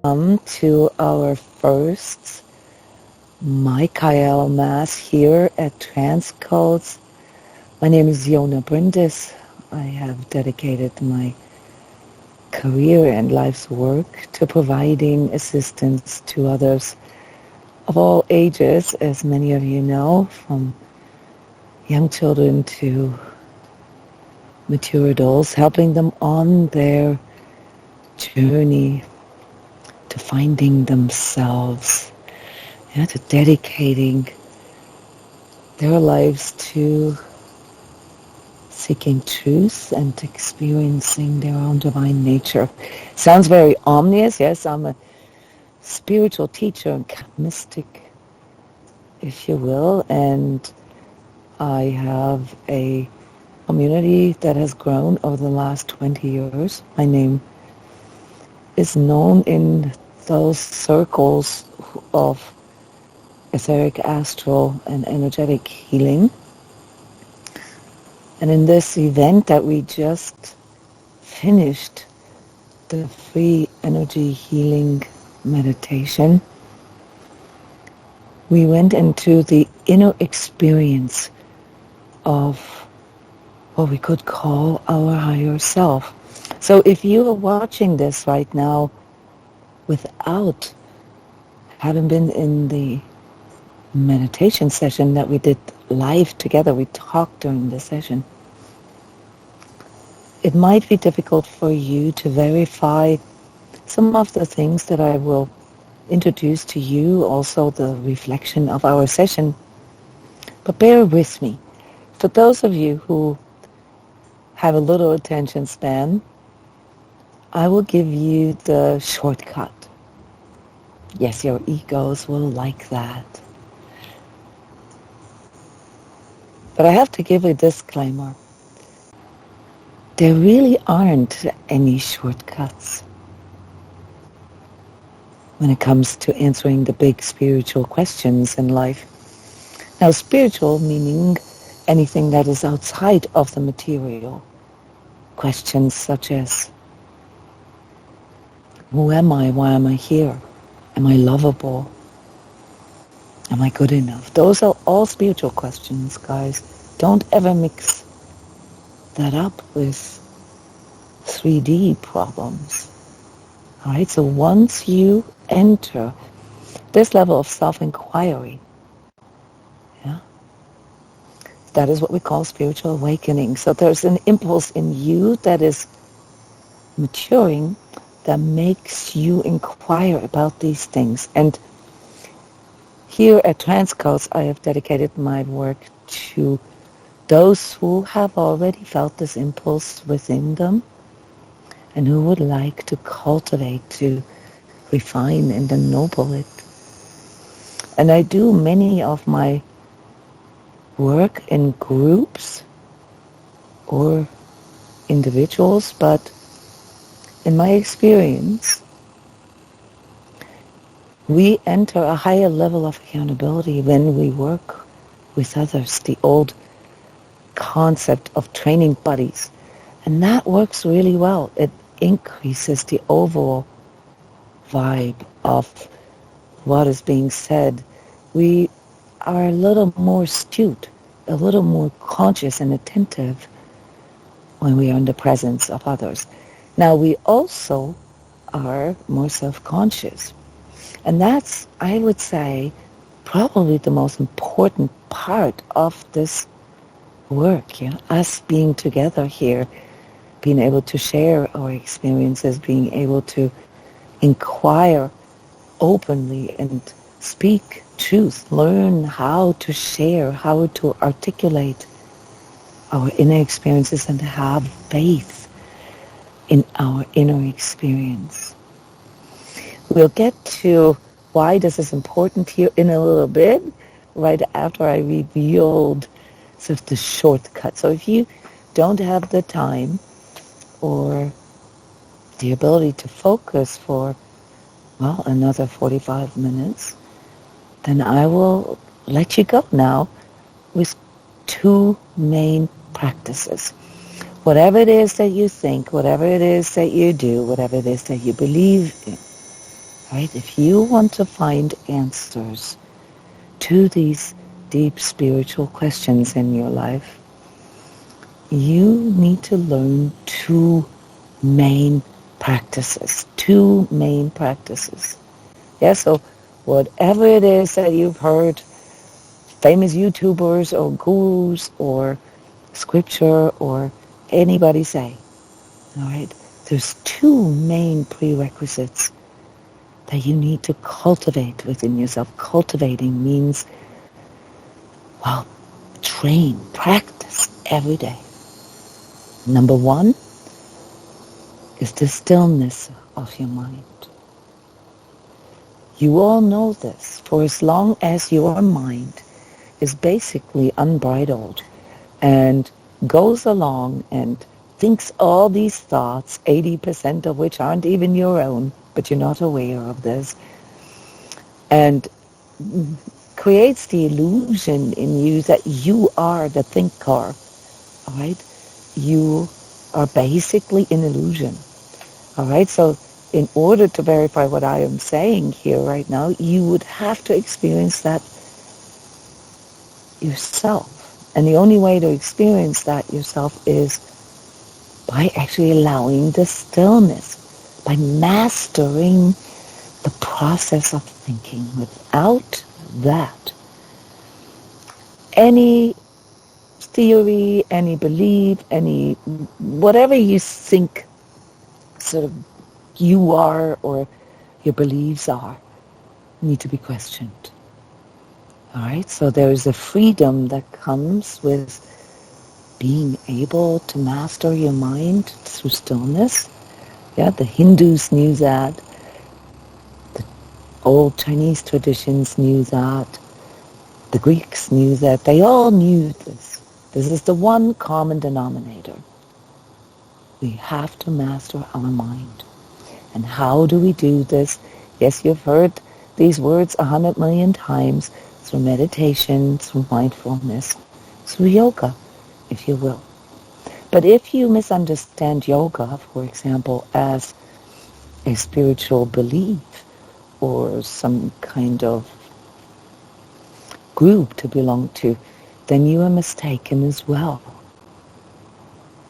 Welcome to our first MICHEALMAS here at transCODES. My name is Jona Bryndis. I have dedicated my career and life's work to providing assistance to others of all ages, as many of you know, from young children to mature adults, helping them on their journey to finding themselves, to dedicating their lives to seeking truth and experiencing their own divine nature. Sounds very ominous. Yes, I'm a spiritual teacher and mystic, if you will, and I have a community that has grown over the last 20 years. My name is known in those circles of etheric, astral, and energetic healing. And in this event that we just finished, the free energy healing meditation, we went into the inner experience of what we could call our higher self. So if you are watching this right now without having been in the meditation session that we did live together, we talked during the session, it might be difficult for you to verify some of the things that I will introduce to you, also the reflection of our session. But bear with me. For those of you who have a little attention span, I will give you the shortcut. Yes, your egos will like that. But I have to give a disclaimer. There really aren't any shortcuts when it comes to answering the big spiritual questions in life. Now, spiritual meaning anything that is outside of the material. Questions such as, who am I? Why am I here? Am I lovable? Am I good enough? Those are all spiritual questions, guys. Don't ever mix that up with 3D problems. All right, so once you enter this level of self-inquiry, that is what we call spiritual awakening. So there's an impulse in you that is maturing that makes you inquire about these things. And here at transCODES, I have dedicated my work to those who have already felt this impulse within them and who would like to cultivate, to refine and ennoble it. And I do many of my work in groups or individuals, but in my experience, we enter a higher level of accountability when we work with others, the old concept of training buddies. And that works really well. It increases the overall vibe of what is being said. We are a little more astute, a little more conscious and attentive when we are in the presence of others. Now, we also are more self-conscious. And that's, I would say, probably the most important part of this work, us being together here, being able to share our experiences, being able to inquire openly and speak truth, learn how to share, how to articulate our inner experiences and have faith in our inner experience. We'll get to why this is important here in a little bit, right after I revealed sort of the shortcut. So if you don't have the time or the ability to focus for, well, another 45 minutes, then I will let you go now with two main practices. whatever it is that you think, whatever it is that you do, whatever it is that you believe in, right? If you want to find answers to these deep spiritual questions in your life, you need to learn two main practices. Two main practices. Yeah, so whatever it is that you've heard famous YouTubers or gurus or scripture or anybody say, all right, there's two main prerequisites that you need to cultivate within yourself. Cultivating means, well, train, practice every day. Number one is the stillness of your mind. You all know this. For as long as your mind is basically unbridled and goes along and thinks all these thoughts, 80% of which aren't even your own, but you're not aware of this, and creates the illusion in you that you are the thinker, all right? You are basically an illusion, all right? So in order to verify what I am saying here right now, you would have to experience that yourself. And the only way to experience that yourself is by actually allowing the stillness, by mastering the process of thinking. Without that, any theory, any belief, any whatever you think sort of you are or your beliefs are, need to be questioned. All right, so there is a freedom that comes with being able to master your mind through stillness. Yeah, the Hindus knew that. The old Chinese traditions knew that. The Greeks knew that. They all knew this. This is the one common denominator. We have to master our mind. And how do we do this? Yes, you've heard these words 100 million times, through meditation, through mindfulness, through yoga, if you will. But if you misunderstand yoga, for example, as a spiritual belief or some kind of group to belong to, then you are mistaken as well.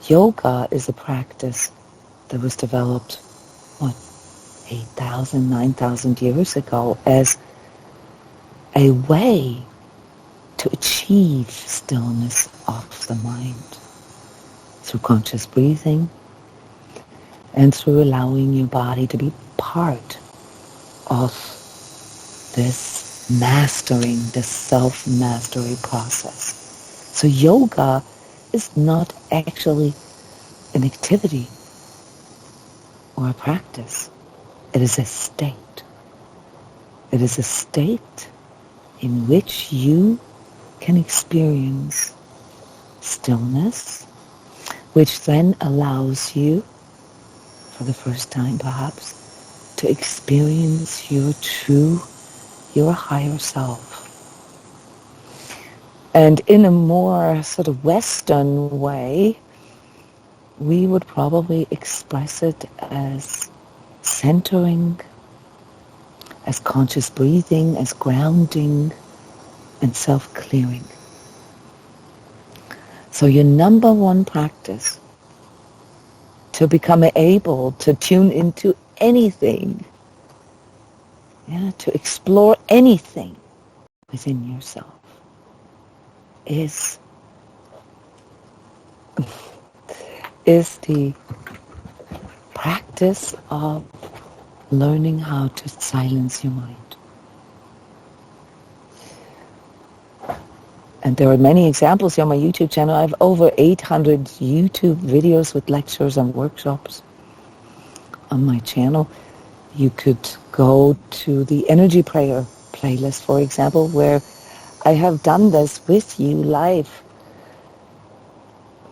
Yoga is a practice that was developed, 8,000, 9,000 years ago as a way to achieve stillness of the mind through conscious breathing and through allowing your body to be part of this mastering, this self-mastery process. So yoga is not actually an activity or a practice. It is a state. It is a state in which you can experience stillness, which then allows you, for the first time perhaps, to experience your higher self. And in a more sort of Western way, we would probably express it as centering, as conscious breathing, as grounding, and self-clearing. So your number one practice to become able to tune into anything, to explore anything within yourself is the practice of learning how to silence your mind. And there are many examples here on my YouTube channel. I have over 800 YouTube videos with lectures and workshops on my channel. You could go to the Energy Prayer playlist, for example, where I have done this with you live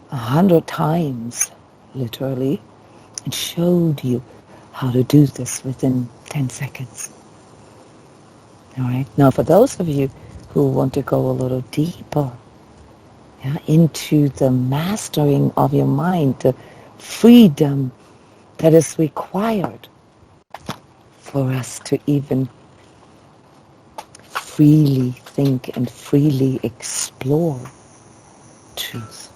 100 times, literally, and showed you how to do this within 10 seconds. All right. Now, for those of you who want to go a little deeper into the mastering of your mind, the freedom that is required for us to even freely think and freely explore truth.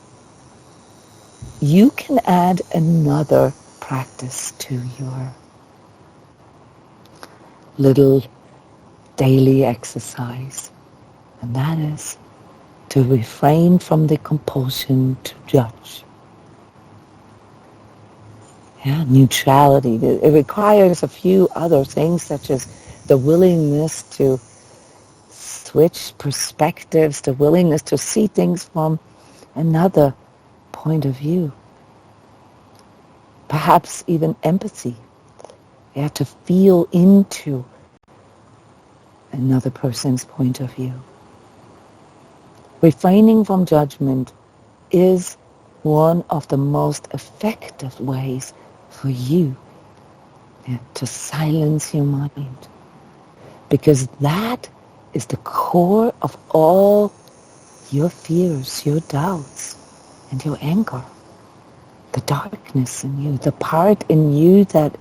You can add another practice to your little daily exercise, and that is to refrain from the compulsion to judge. Neutrality. It requires a few other things, such as the willingness to switch perspectives, the willingness to see things from another point of view. Perhaps even empathy. To feel into another person's point of view. Refraining from judgment is one of the most effective ways for you to silence your mind. Because that is the core of all your fears, your doubts, and your anger. The darkness in you, the part in you that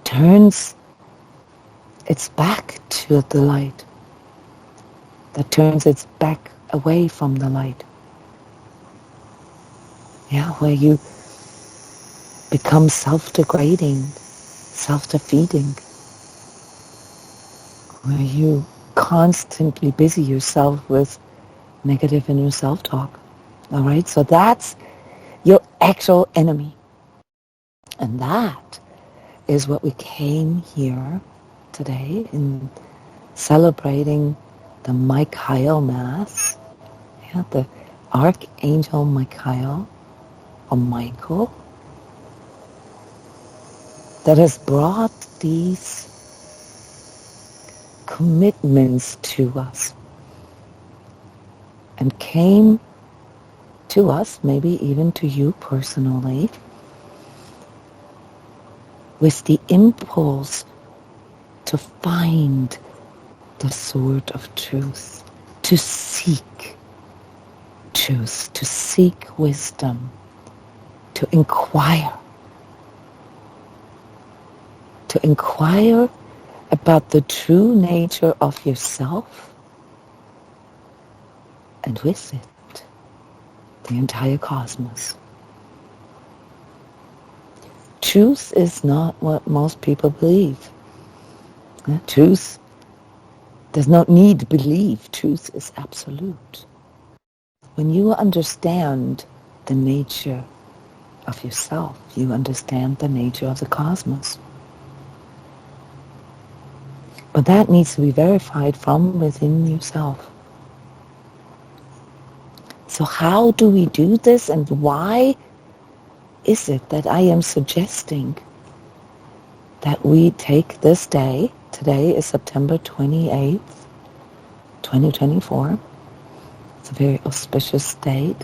turns its back to the light, that turns its back away from the light. Where you become self-degrading, self-defeating, where you constantly busy yourself with negative inner self-talk. All right, so that's your actual enemy. And that is what we came here today in celebrating the MICHEALMAS, the Archangel Michael, or Michael, that has brought these commitments to us and came to us, maybe even to you personally, with the impulse to find the sword of truth, to seek truth, to seek wisdom, to inquire about the true nature of yourself, and with it, the entire cosmos. Truth is not what most people believe. Truth does not need belief. Truth is absolute. When you understand the nature of yourself, you understand the nature of the cosmos. But that needs to be verified from within yourself. So how do we do this, and why is it that I am suggesting that we take this day? Today is September 28th, 2024. It's a very auspicious date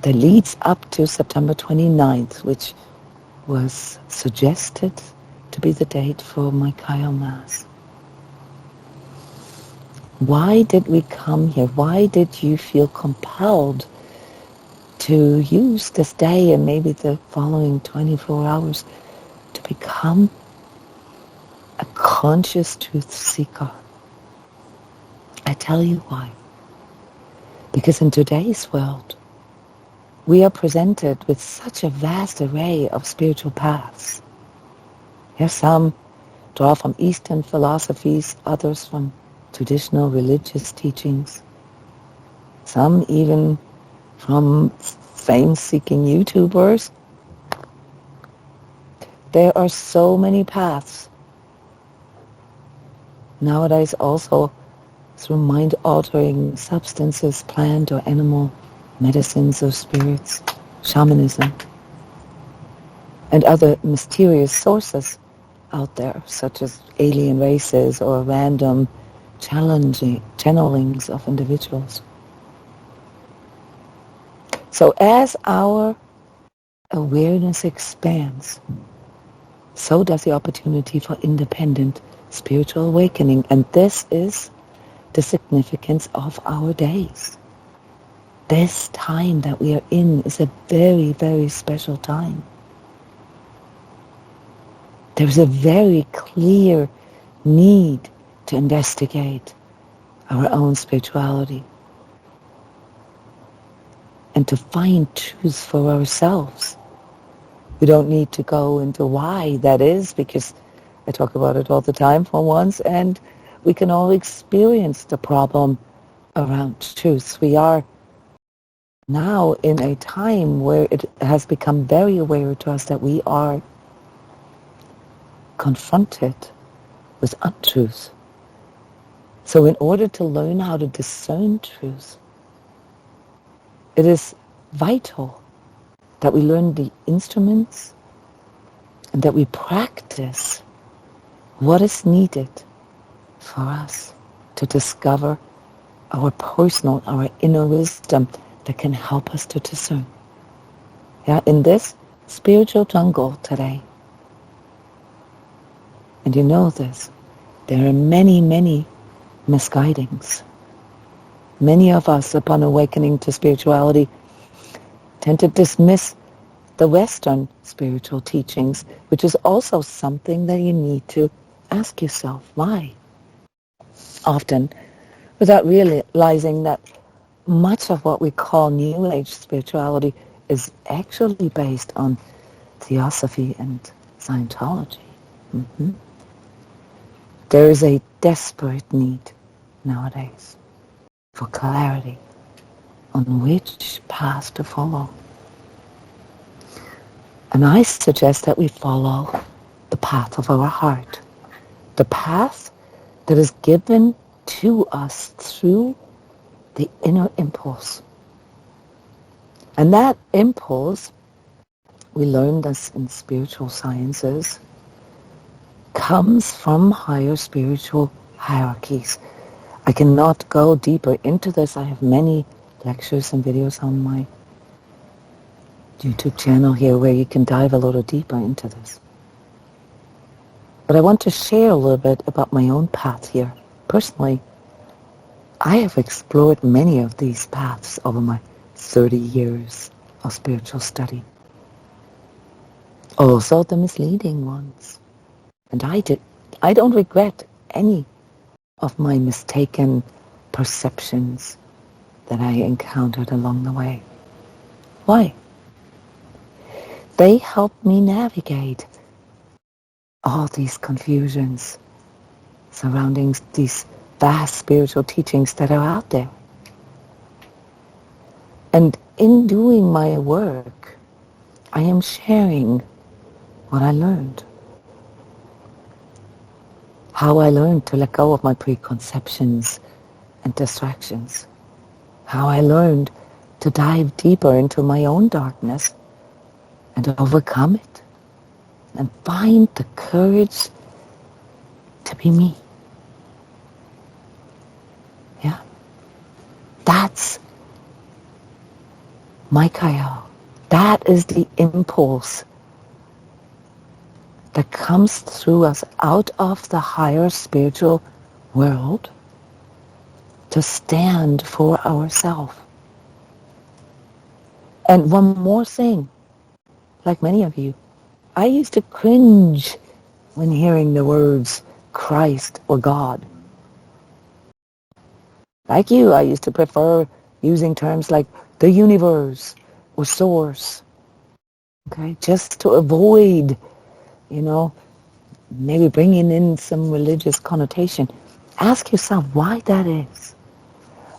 that leads up to September 29th, which was suggested to be the date for MICHEALMAS. Why did we come here? Why did you feel compelled to use this day and maybe the following 24 hours to become a conscious truth seeker? I tell you why. Because in today's world, we are presented with such a vast array of spiritual paths. Some draw from Eastern philosophies, others from traditional religious teachings, some even from fame-seeking YouTubers. There are so many paths. Nowadays also through mind-altering substances, plant or animal medicines or spirits, shamanism, and other mysterious sources out there, such as alien races or random channelings of individuals. So as our awareness expands, so does the opportunity for independent spiritual awakening. And this is the significance of our days. This time that we are in is a very, very special time. There's a very clear need to investigate our own spirituality and to find truth for ourselves. We don't need to go into why that is, because I talk about it all the time for once, and we can all experience the problem around truth. We are now in a time where it has become very aware to us that we are confronted with untruth. So in order to learn how to discern truth, it is vital that we learn the instruments and that we practice what is needed for us to discover our personal, our inner wisdom that can help us to discern. Yeah, in this spiritual jungle today, and you know this, there are many, many misguidings. Many of us, upon awakening to spirituality, tend to dismiss the Western spiritual teachings, which is also something that you need to ask yourself, why? Often, without realizing that much of what we call New Age spirituality is actually based on Theosophy and Scientology. Mm-hmm. There is a desperate need nowadays for clarity on which path to follow. And I suggest that we follow the path of our heart, the path that is given to us through the inner impulse. And that impulse, we learned this in spiritual sciences, comes from higher spiritual hierarchies. I cannot go deeper into this. I have many lectures and videos on my YouTube channel here where you can dive a little deeper into this. But I want to share a little bit about my own path here. Personally, I have explored many of these paths over my 30 years of spiritual study. Also the misleading ones. And I don't regret any of my mistaken perceptions that I encountered along the way. Why? They helped me navigate all these confusions surrounding these vast spiritual teachings that are out there. And in doing my work, I am sharing what I learned. How I learned to let go of my preconceptions and distractions. How I learned to dive deeper into my own darkness and overcome it. And find the courage to be me. Yeah? That's Michael. That is the impulse that comes through us out of the higher spiritual world to stand for ourselves. And one more thing, like many of you, I used to cringe when hearing the words Christ or God. Like you, I used to prefer using terms like the universe or source. Okay, just to avoid, maybe bringing in some religious connotation. Ask yourself why that is.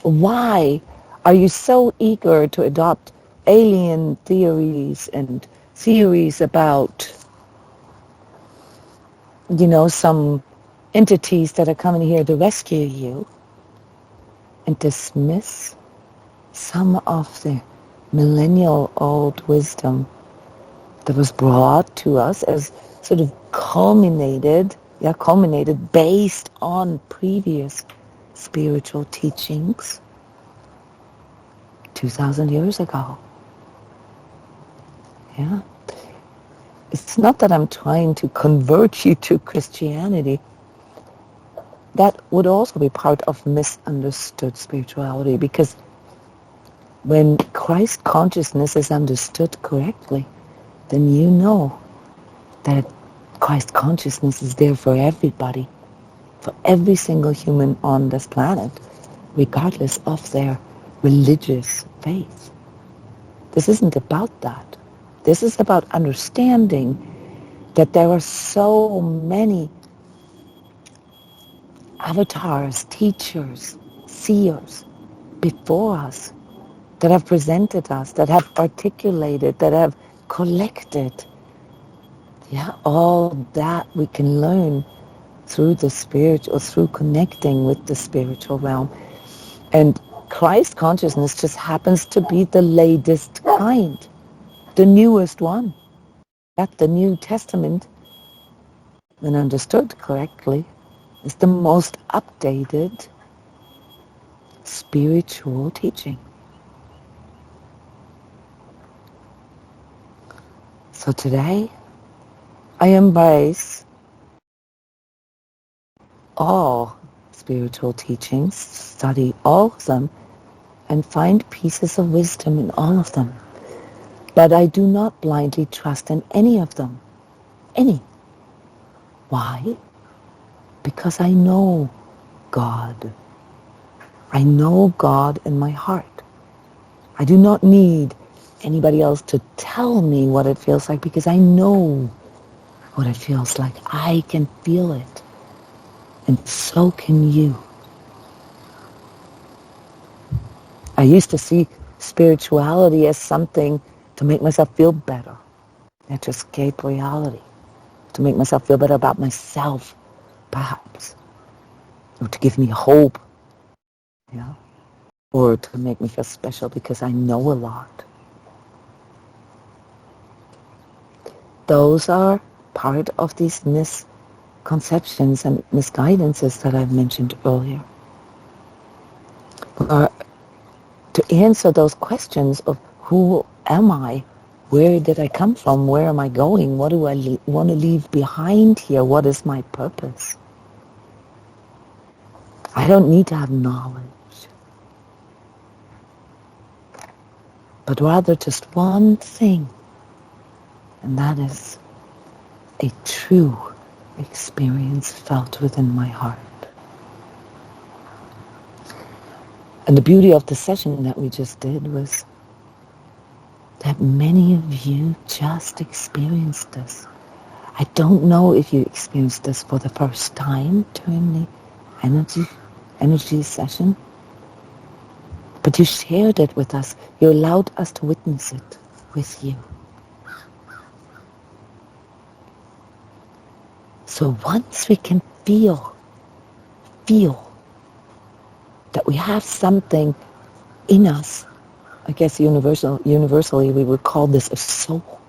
Why are you so eager to adopt alien theories and theories about, some entities that are coming here to rescue you, and dismiss some of the millennial-old wisdom that was brought to us as sort of culminated based on previous spiritual teachings 2,000 years ago. Yeah. It's not that I'm trying to convert you to Christianity, that would also be part of misunderstood spirituality, because when Christ consciousness is understood correctly, then you know that Christ consciousness is there for everybody, for every single human on this planet, regardless of their religious faith. This isn't about that. This is about understanding that there are so many avatars, teachers, seers before us that have presented us, that have articulated, that have collected. Yeah, all that we can learn through the spirit, or through connecting with the spiritual realm. And Christ consciousness just happens to be the latest kind, the newest one. That the New Testament, when understood correctly, is the most updated spiritual teaching. So today, I embrace all spiritual teachings, study all of them, and find pieces of wisdom in all of them. But I do not blindly trust in any of them. Any. Why? Because I know God. I know God in my heart. I do not need anybody else to tell me what it feels like, because I know what it feels like. I can feel it. And so can you. I used to see spirituality as something to make myself feel better, and to escape reality, to make myself feel better about myself, perhaps, or to give me hope, yeah, or to make me feel special because I know a lot. Those are part of these misconceptions and misguidances that I've mentioned earlier. To answer those questions of who am I, where did I come from, where am I going, what do I want to leave behind here, what is my purpose? I don't need to have knowledge, but rather just one thing, and that is a true experience felt within my heart. And the beauty of the session that we just did was that many of you just experienced this. I don't know if you experienced this for the first time during the energy session, but you shared it with us. You allowed us to witness it with you. So once we can feel that we have something in us, I guess universally we would call this a soul.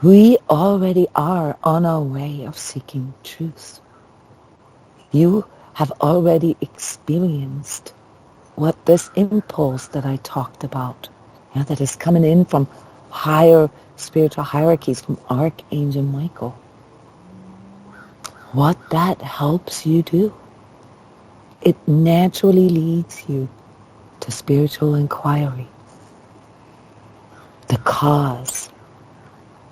We already are on our way of seeking truth. You have already experienced what this impulse that I talked about, that is coming in from higher spiritual hierarchies, from Archangel Michael, what that helps you do. It naturally leads you to spiritual inquiry, the cause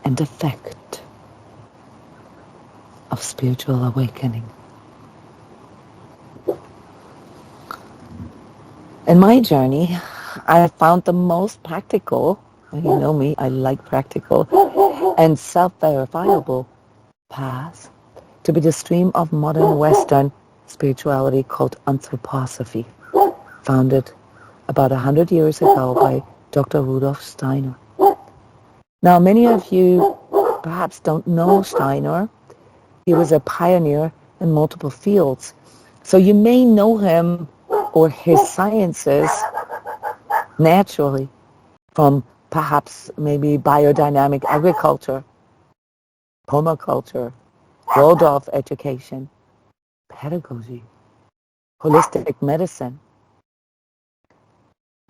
and effect of spiritual awakening. In my journey, I have found the most practical, you know me, I like practical, and self-verifiable path to be the stream of modern Western spirituality called anthroposophy, founded about 100 years ago by Dr. Rudolf Steiner. Now, many of you perhaps don't know Steiner. He was a pioneer in multiple fields. So you may know him or his sciences naturally from perhaps maybe biodynamic agriculture, permaculture, Waldorf education, pedagogy, holistic medicine.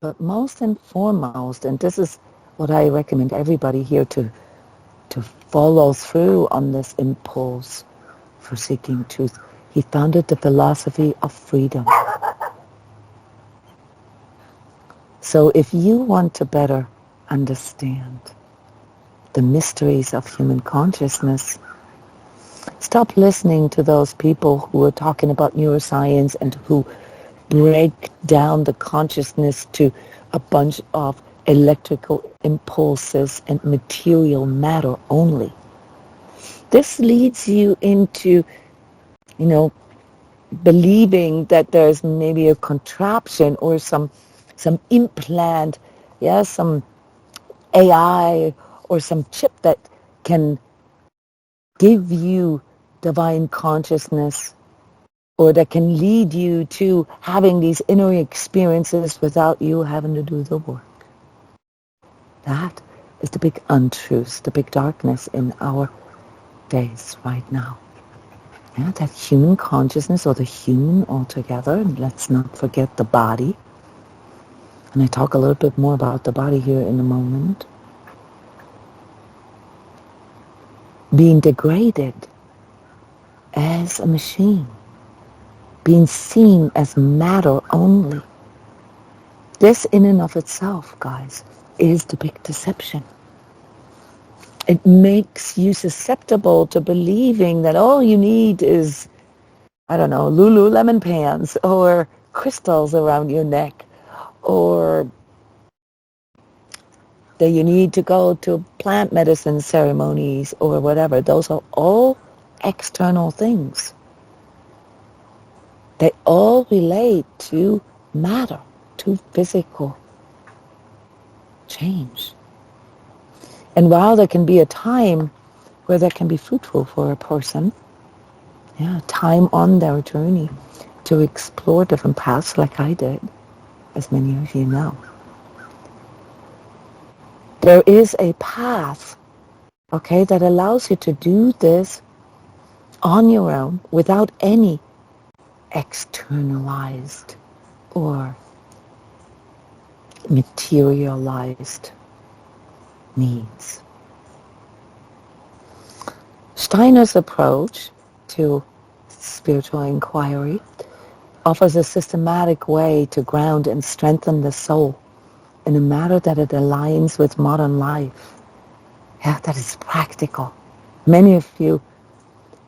But most and foremost, and this is what I recommend everybody here to follow through on this impulse for seeking truth, He founded the philosophy of freedom. So if you want to better understand the mysteries of human consciousness, stop listening to those people who are talking about neuroscience and who break down the consciousness to a bunch of electrical impulses and material matter only. This leads you into, believing that there's maybe a contraption or some implant, some AI or some chip that can give you divine consciousness, or that can lead you to having these inner experiences without you having to do the work. That is the big untruth, the big darkness in our days right now. Yeah, that human consciousness, or the human altogether, and let's not forget the body. And I talk a little bit more about the body here in a moment. Being degraded as a machine. Being seen as matter only. This in and of itself, guys, is the big deception. It makes you susceptible to believing that all you need is, Lululemon pants or crystals around your neck, or that you need to go to plant medicine ceremonies or whatever. Those are all external things. They all relate to matter, to physical change. And while there can be a time where that can be fruitful for a person, time on their journey to explore different paths like I did, as many of you know. There is a path, that allows you to do this on your own without any externalized or materialized needs. Steiner's approach to spiritual inquiry offers a systematic way to ground and strengthen the soul in a manner that it aligns with modern life. That is practical. Many of you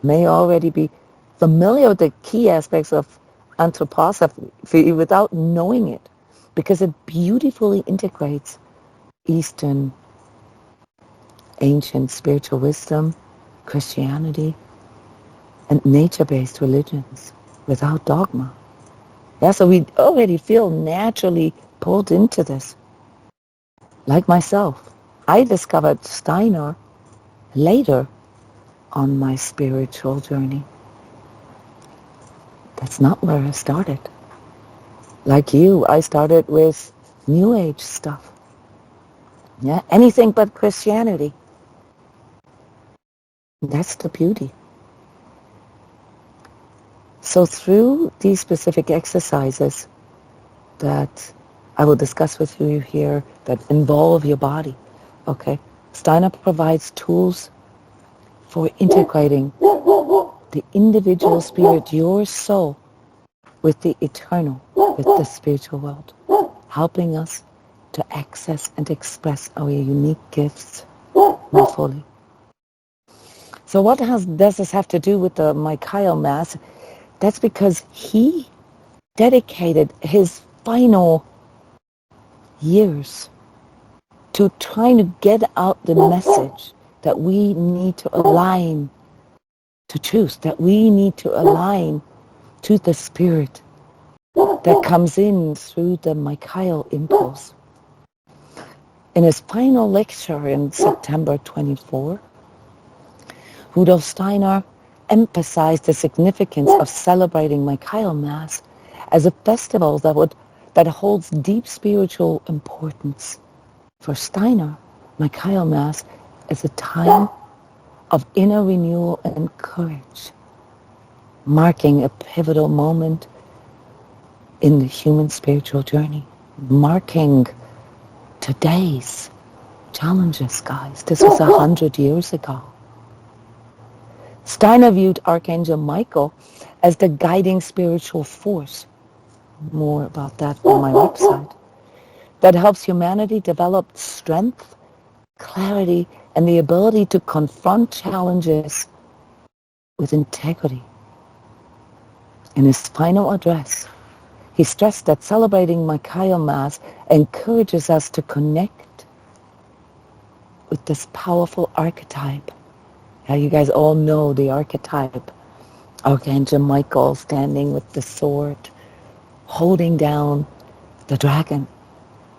may already be familiar with the key aspects of anthroposophy without knowing it, because it beautifully integrates Eastern ancient spiritual wisdom, Christianity, and nature-based religions without dogma. So we already feel naturally pulled into this. Like myself, I discovered Steiner later on my spiritual journey. That's not where I started. Like you, I started with New Age stuff. Anything but Christianity. That's the beauty. So through these specific exercises that I will discuss with you here that involve your body, Steiner provides tools for integrating the individual spirit, your soul, with the eternal, with the spiritual world, helping us to access and express our unique gifts more fully. So what does this have to do with the MICHEALMAS? That's because he dedicated his final years to trying to get out the message that we need to align to truth, that we need to align to the spirit that comes in through the Michael impulse. In his final lecture in September 24, Rudolf Steiner emphasized the significance of celebrating MICHEALMAS as a festival that holds deep spiritual importance. For Steiner, MICHEALMAS is a time of inner renewal and courage, marking a pivotal moment in the human spiritual journey, marking today's challenges, guys. This was 100 years ago. Steiner viewed Archangel Michael as the guiding spiritual force. More about that on my website. That helps humanity develop strength, clarity, and the ability to confront challenges with integrity. In his final address, he stressed that celebrating Michaelmas encourages us to connect with this powerful archetype. Now, you guys all know the archetype. Archangel Michael standing with the sword, holding down the dragon.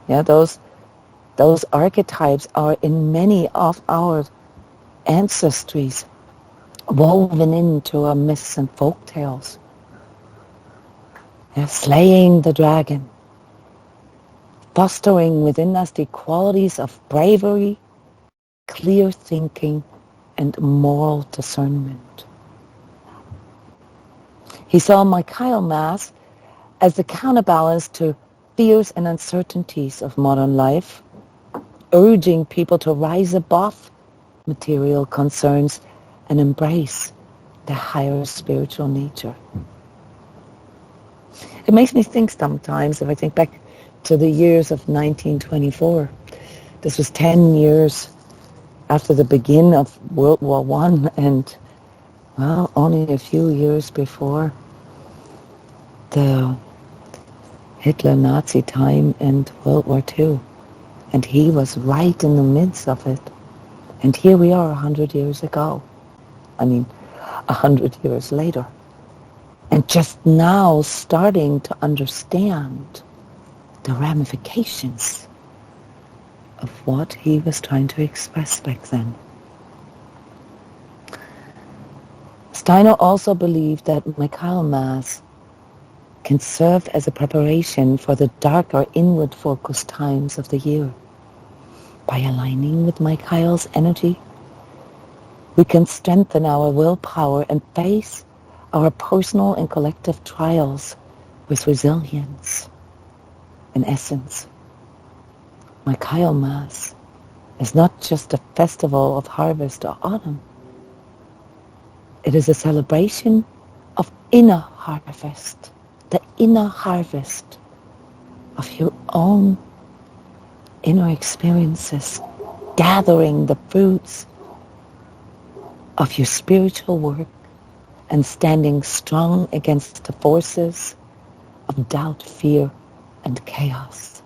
Yeah, those archetypes are in many of our ancestries, woven into our myths and folk tales. Yeah, slaying the dragon, fostering within us the qualities of bravery, clear thinking, and moral discernment. He saw Michaelmas as the counterbalance to fears and uncertainties of modern life, urging people to rise above material concerns and embrace their higher spiritual nature. It makes me think sometimes, if I think back to the years of 1924, this was 10 years after the beginning of World War I, and, well, only a few years before the Hitler-Nazi time and World War II. And he was right in the midst of it. And here we are 100 years ago. 100 years later. And just now starting to understand the ramifications of what he was trying to express back then. Steiner also believed that Michaelmas can serve as a preparation for the darker inward-focused times of the year. By aligning with Michael's energy, we can strengthen our willpower and face our personal and collective trials with resilience. In essence, Michaelmas is not just a festival of harvest or autumn. It is a celebration of inner harvest, the inner harvest of your own inner experiences, gathering the fruits of your spiritual work and standing strong against the forces of doubt, fear, and chaos.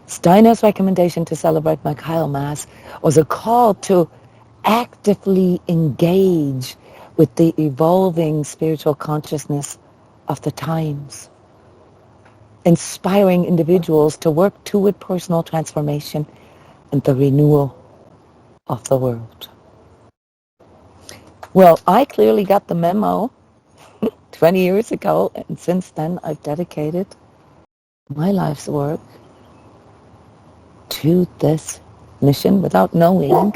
Steiner's recommendation to celebrate Michaelmas was a call to actively engage with the evolving spiritual consciousness of the times, inspiring individuals to work toward personal transformation and the renewal of the world. Well, I clearly got the memo 20 years ago, and since then I've dedicated my life's work to this mission without knowing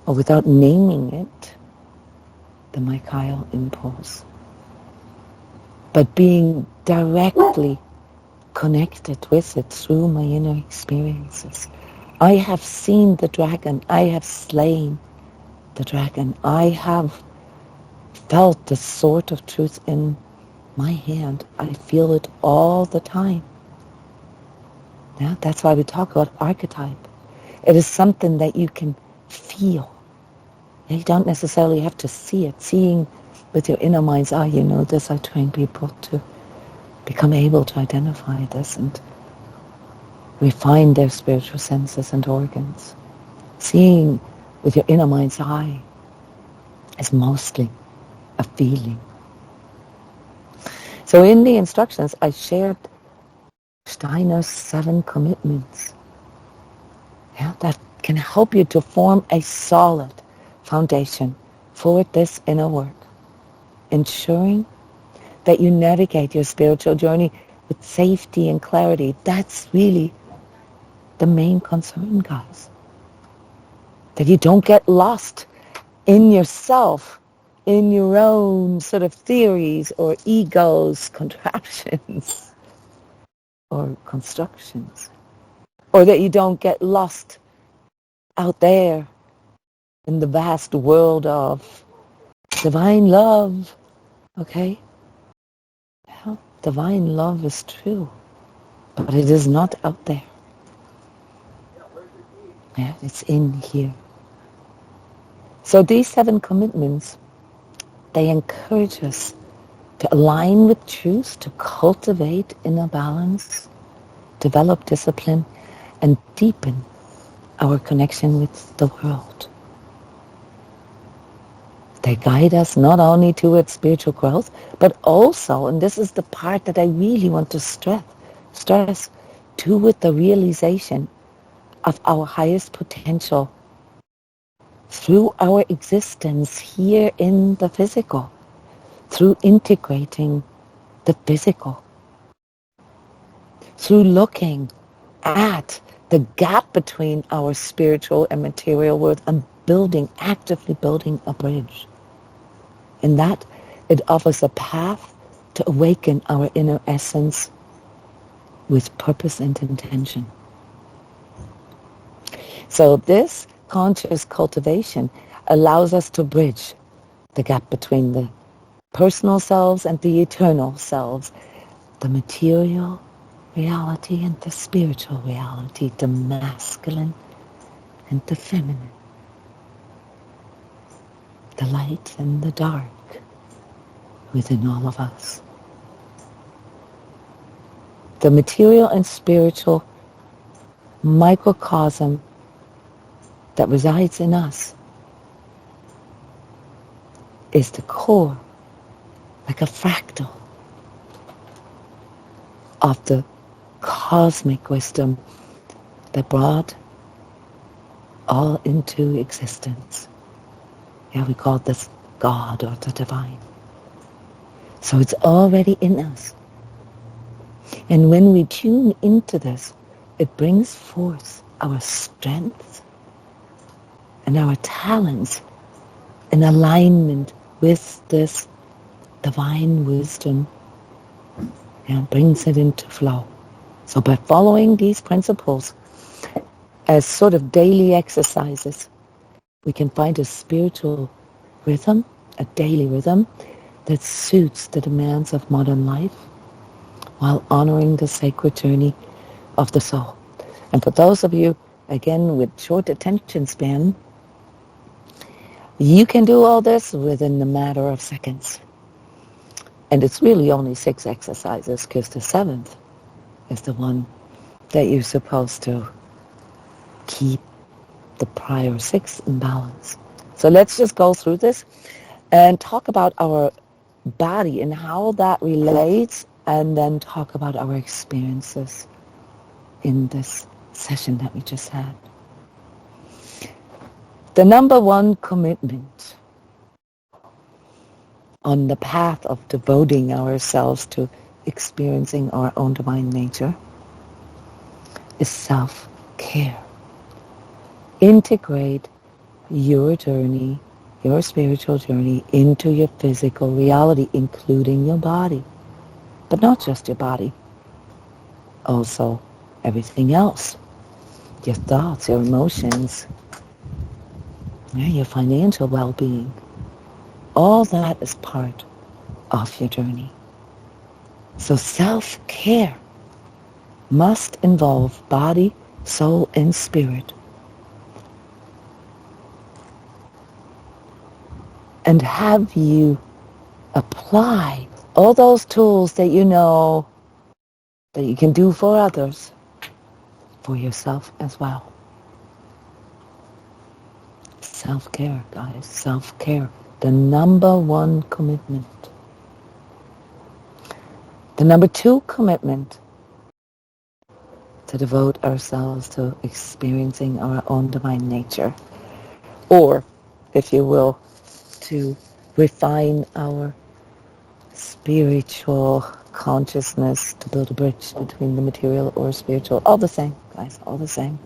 or without naming it, the Michael impulse. But being directly connected with it through my inner experiences. I have seen the dragon. I have slain the dragon. I have felt the sword of truth in my hand. I feel it all the time. Yeah, that's why we talk about archetype. It is something that you can feel. You don't necessarily have to see it. Seeing with your inner mind's eye, you know this. I train people to become able to identify this and refine their spiritual senses and organs. Seeing with your inner mind's eye is mostly a feeling. So in the instructions, I shared Steiner's 7 commitments, that can help you to form a solid foundation for this inner work, ensuring that you navigate your spiritual journey with safety and clarity. That's really the main concern, guys. That you don't get lost in yourself, in your own sort of theories or egos, contraptions, or constructions. Or that you don't get lost out there in the vast world of divine love. Okay? Well, divine love is true, but it is not out there. Yeah, it's in here. So these 7 commitments, they encourage us to align with truth, to cultivate inner balance, develop discipline, and deepen our connection with the world. They guide us not only towards spiritual growth, but also, and this is the part that I really want to stress, toward the realization of our highest potential through our existence here in the physical, through integrating the physical, through looking at the gap between our spiritual and material world and actively building a bridge. In that, it offers a path to awaken our inner essence with purpose and intention. So this conscious cultivation allows us to bridge the gap between the personal selves and the eternal selves, the material reality and the spiritual reality, the masculine and the feminine, the light and the dark within all of us. The material and spiritual microcosm that resides in us is the core, like a fractal, of the cosmic wisdom that brought all into existence. Yeah, we call this God or the divine. So it's already in us. And when we tune into this, it brings forth our strength and our talents in alignment with this divine wisdom, and brings it into flow. So by following these principles as sort of daily exercises, we can find a spiritual rhythm, a daily rhythm that suits the demands of modern life while honoring the sacred journey of the soul. And for those of you, again, with short attention span, you can do all this within a matter of seconds. And it's really only 6 exercises, because the 7th is the one that you're supposed to keep the prior 6 in balance. So let's just go through this and talk about our body and how that relates, and then talk about our experiences in this session that we just had. The number 1 commitment on the path of devoting ourselves to experiencing our own divine nature is self-care. Integrate your journey, your spiritual journey, into your physical reality, including your body. But not just your body, also everything else. Your thoughts, your emotions, your financial well-being. All that is part of your journey. So self-care must involve body, soul, and spirit. And have you apply all those tools that you know that you can do for others, for yourself as well. Self-care, guys, self-care. The number 1 commitment. The number 2 commitment, to devote ourselves to experiencing our own divine nature, or, if you will, to refine our spiritual consciousness, to build a bridge between the material or spiritual. All the same, guys, all the same.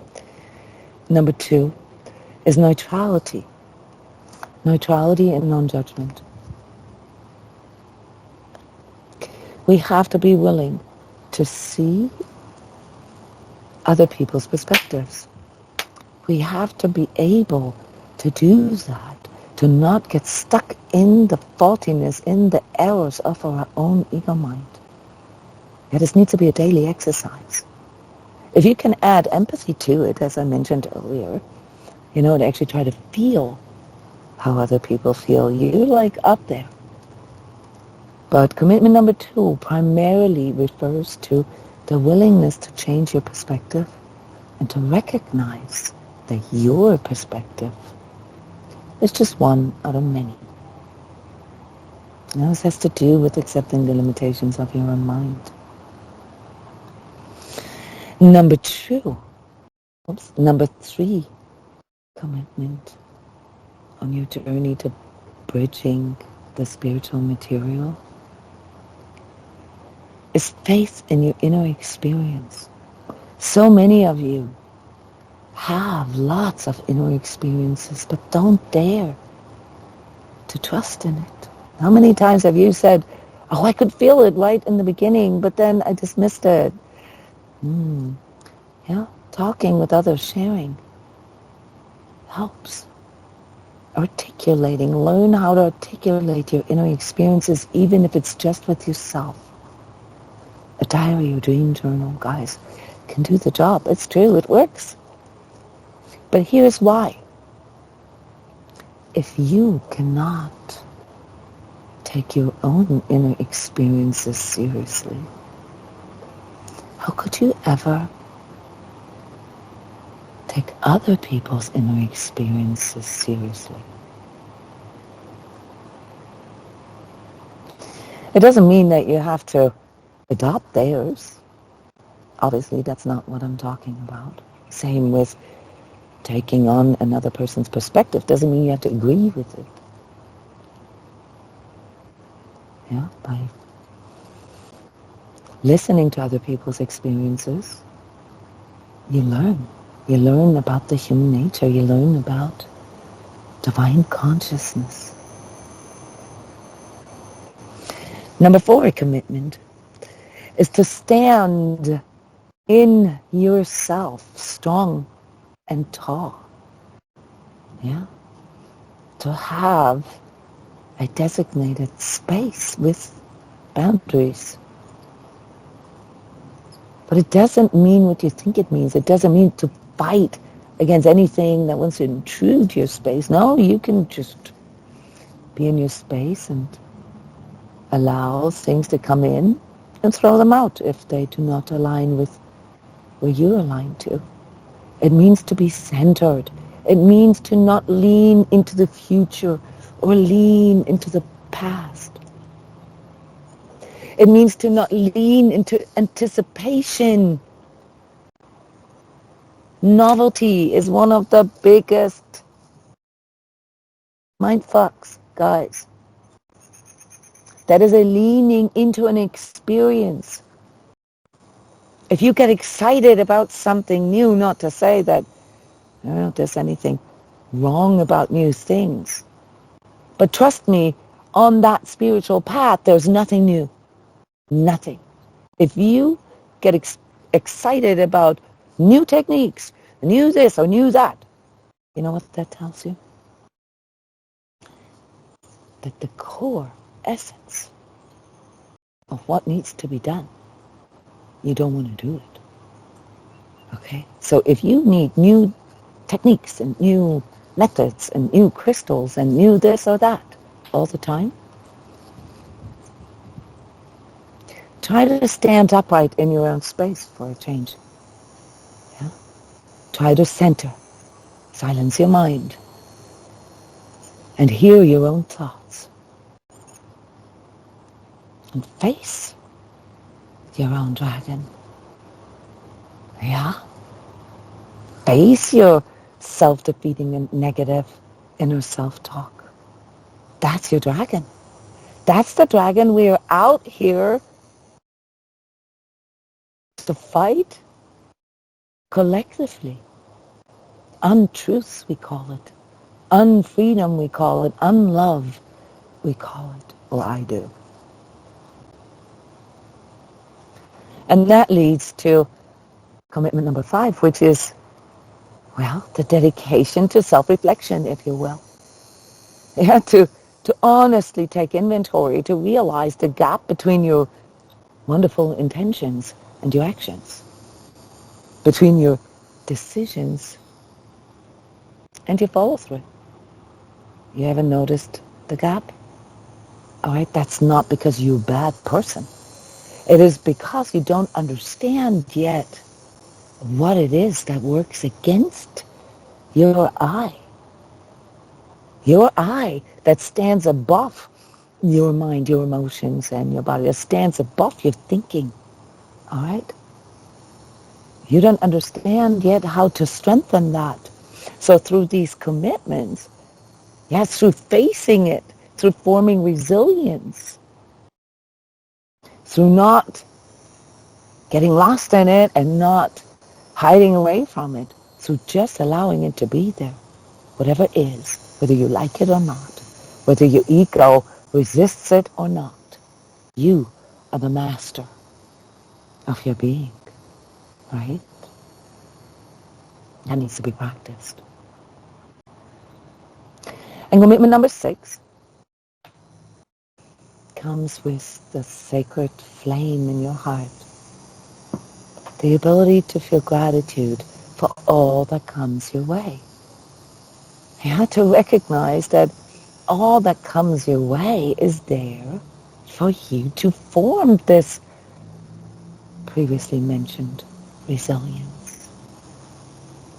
Number 2 is neutrality. Neutrality and non-judgment. We have to be willing to see other people's perspectives. We have to be able to do that, to not get stuck in the faultiness, in the errors of our own ego mind. It just needs to be a daily exercise. If you can add empathy to it, as I mentioned earlier, to actually try to feel how other people feel, you're like up there. But commitment number 2 primarily refers to the willingness to change your perspective and to recognize that your perspective is just one out of many. Now, this has to do with accepting the limitations of your own mind. Number 3 commitment on your journey to bridging the spiritual material is faith in your inner experience. So many of you have lots of inner experiences, but don't dare to trust in it. How many times have you said, oh, I could feel it right in the beginning, but then I dismissed it? Yeah, talking with others, sharing helps. Articulating, learn how to articulate your inner experiences, even if it's just with yourself. A diary or dream journal, guys, can do the job. It's true, it works. But here's why. If you cannot take your own inner experiences seriously, how could you ever take other people's inner experiences seriously? It doesn't mean that you have to adopt theirs. Obviously, that's not what I'm talking about. Same with taking on another person's perspective. Doesn't mean you have to agree with it. Yeah, by listening to other people's experiences, you learn. You learn about the human nature. You learn about divine consciousness. Number 4, commitment is to stand in yourself strong and tall. Yeah? To have a designated space with boundaries. But it doesn't mean what you think it means. It doesn't mean to fight against anything that wants to intrude your space. No, you can just be in your space and allow things to come in and throw them out if they do not align with where you're aligned to. It means to be centered. It means to not lean into the future or lean into the past. It means to not lean into anticipation. Novelty is one of the biggest mindfucks, guys. That is a leaning into an experience. If you get excited about something new, not to say that I don't know if there's anything wrong about new things, but trust me, on that spiritual path, there's nothing new. Nothing. If you get excited about new techniques, new this or new that, you know what that tells you? That the core essence of what needs to be done, you don't want to do it. Okay? So if you need new techniques and new methods and new crystals and new this or that all the time, try to stand upright in your own space for a change. Yeah? Try to center, silence your mind, and hear your own thoughts. And face your own dragon. Yeah? Face your self-defeating and negative inner self-talk. That's your dragon. That's the dragon we're out here to fight collectively. Untruths, we call it. Unfreedom, we call it. Unlove, we call it. Or I do. And that leads to commitment number 5, which is Well, the dedication to self-reflection, if you will. Yeah, to honestly take inventory, to realize the gap between your wonderful intentions and your actions, between your decisions and your follow-through. You ever noticed the gap? All right, that's not because you're a bad person. It is because you don't understand yet what it is that works against your I. Your I that stands above your mind, your emotions, and your body, that stands above your thinking. All right? You don't understand yet how to strengthen that. So through these commitments, yes, through facing it, through forming resilience, through not getting lost in it and not hiding away from it, through just allowing it to be there, whatever it is, whether you like it or not, whether your ego resists it or not, you are the master of your being, right? That needs to be practiced. And commitment number 6 comes with the sacred flame in your heart. The ability to feel gratitude for all that comes your way. You have to recognize that all that comes your way is there for you to form this previously mentioned resilience,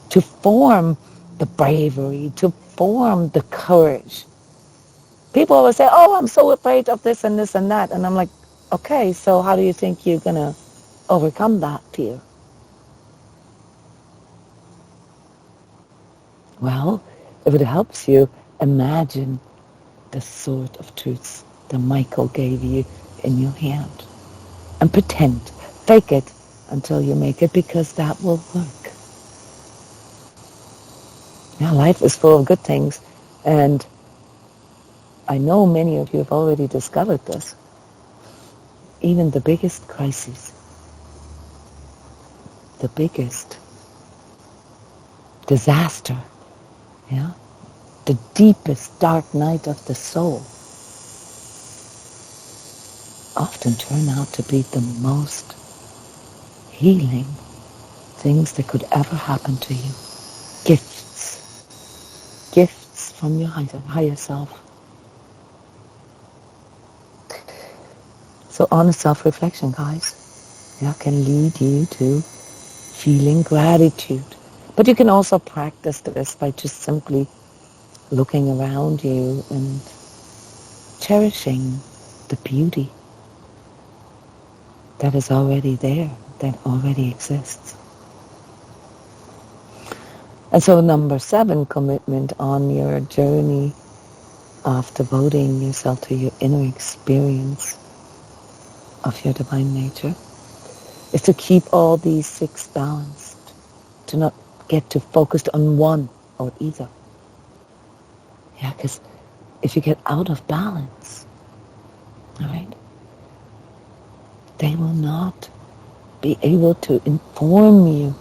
to form the bravery, to form the courage. People always say, oh, I'm so afraid of this and this and that. And I'm like, okay, so how do you think you're going to overcome that fear? Well, if it helps you, imagine the sword of truth that Michael gave you in your hand. And pretend, fake it until you make it, because that will work. Now, life is full of good things, and I know many of you have already discovered this. Even the biggest crises, the biggest disaster, yeah, the deepest dark night of the soul, often turn out to be the most healing things that could ever happen to you. Gifts from your higher self. So honest self-reflection, guys, can lead you to feeling gratitude. But you can also practice this by just simply looking around you and cherishing the beauty that is already there, that already exists. And so number 7, commitment on your journey of devoting yourself to your inner experience of your divine nature is to keep all these 6 balanced, to not get too focused on one or either. Yeah, because if you get out of balance, all right, they will not be able to inform you.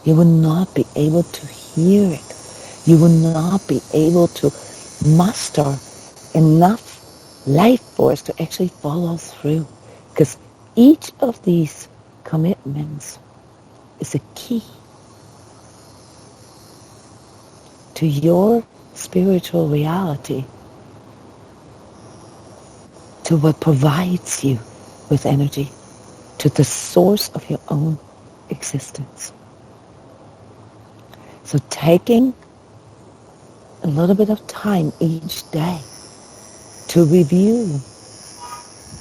You will not be able to hear it. You will not be able to muster enough life force to actually follow through. Because each of these commitments is a key to your spiritual reality, to what provides you with energy, to the source of your own existence. So taking a little bit of time each day to review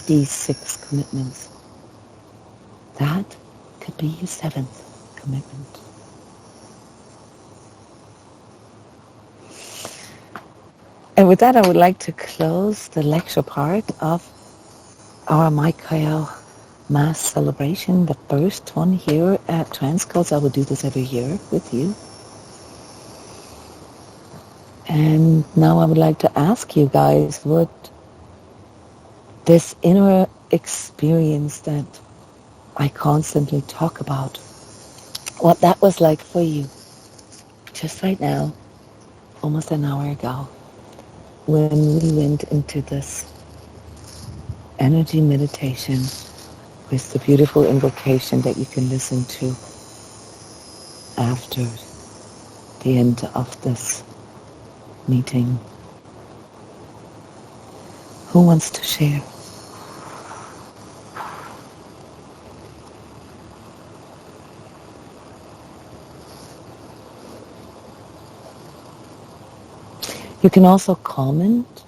these 6 commitments, that could be your 7th commitment. And with that, I would like to close the lecture part of our MICHEALMAS celebration, the first one here at transCODES. I will do this every year with you. And now I would like to ask you guys what this inner experience that I constantly talk about, what that was like for you. just right now, almost an hour ago, when we went into this energy meditation with the beautiful invocation that you can listen to after the end of this meeting. Who wants to share? You can also comment.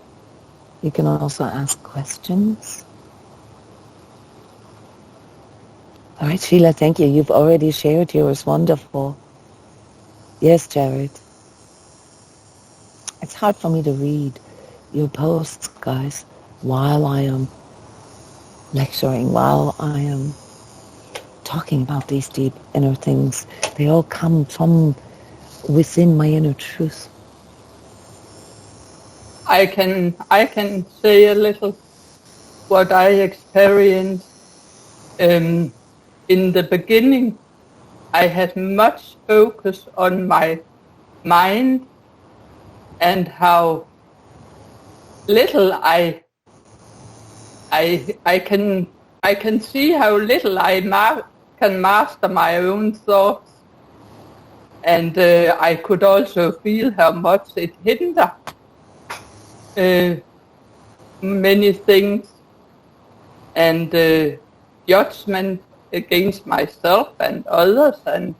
You can also ask questions. All right, Sheila, thank you. You've already shared yours. Wonderful. Yes, Jared. It's hard for me to read your posts, guys, while I am lecturing, while I am talking about these deep inner things. They all come from within my inner truth. I can say a little what I experienced. In the beginning, I had much focus on my mind and how little I can see how little I can master my own thoughts, and I could also feel how much it hindered many things, and judgment against myself and others, and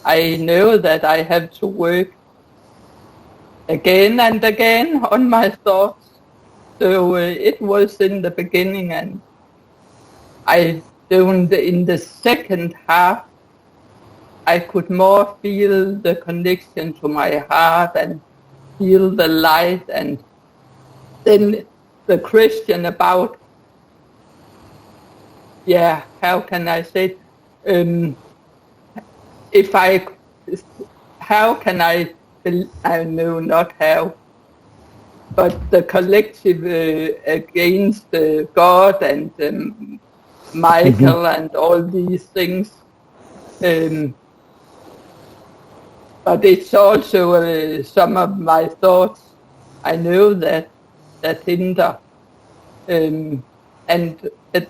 I know that I have to work again and again on my thoughts. So it was in the beginning, and I don't, in the second half, I could more feel the connection to my heart and feel the light. And then the question about, how can I say, how can I know not how, but the collective against God and Michael and all these things. But it's also some of my thoughts I know that hinder. And at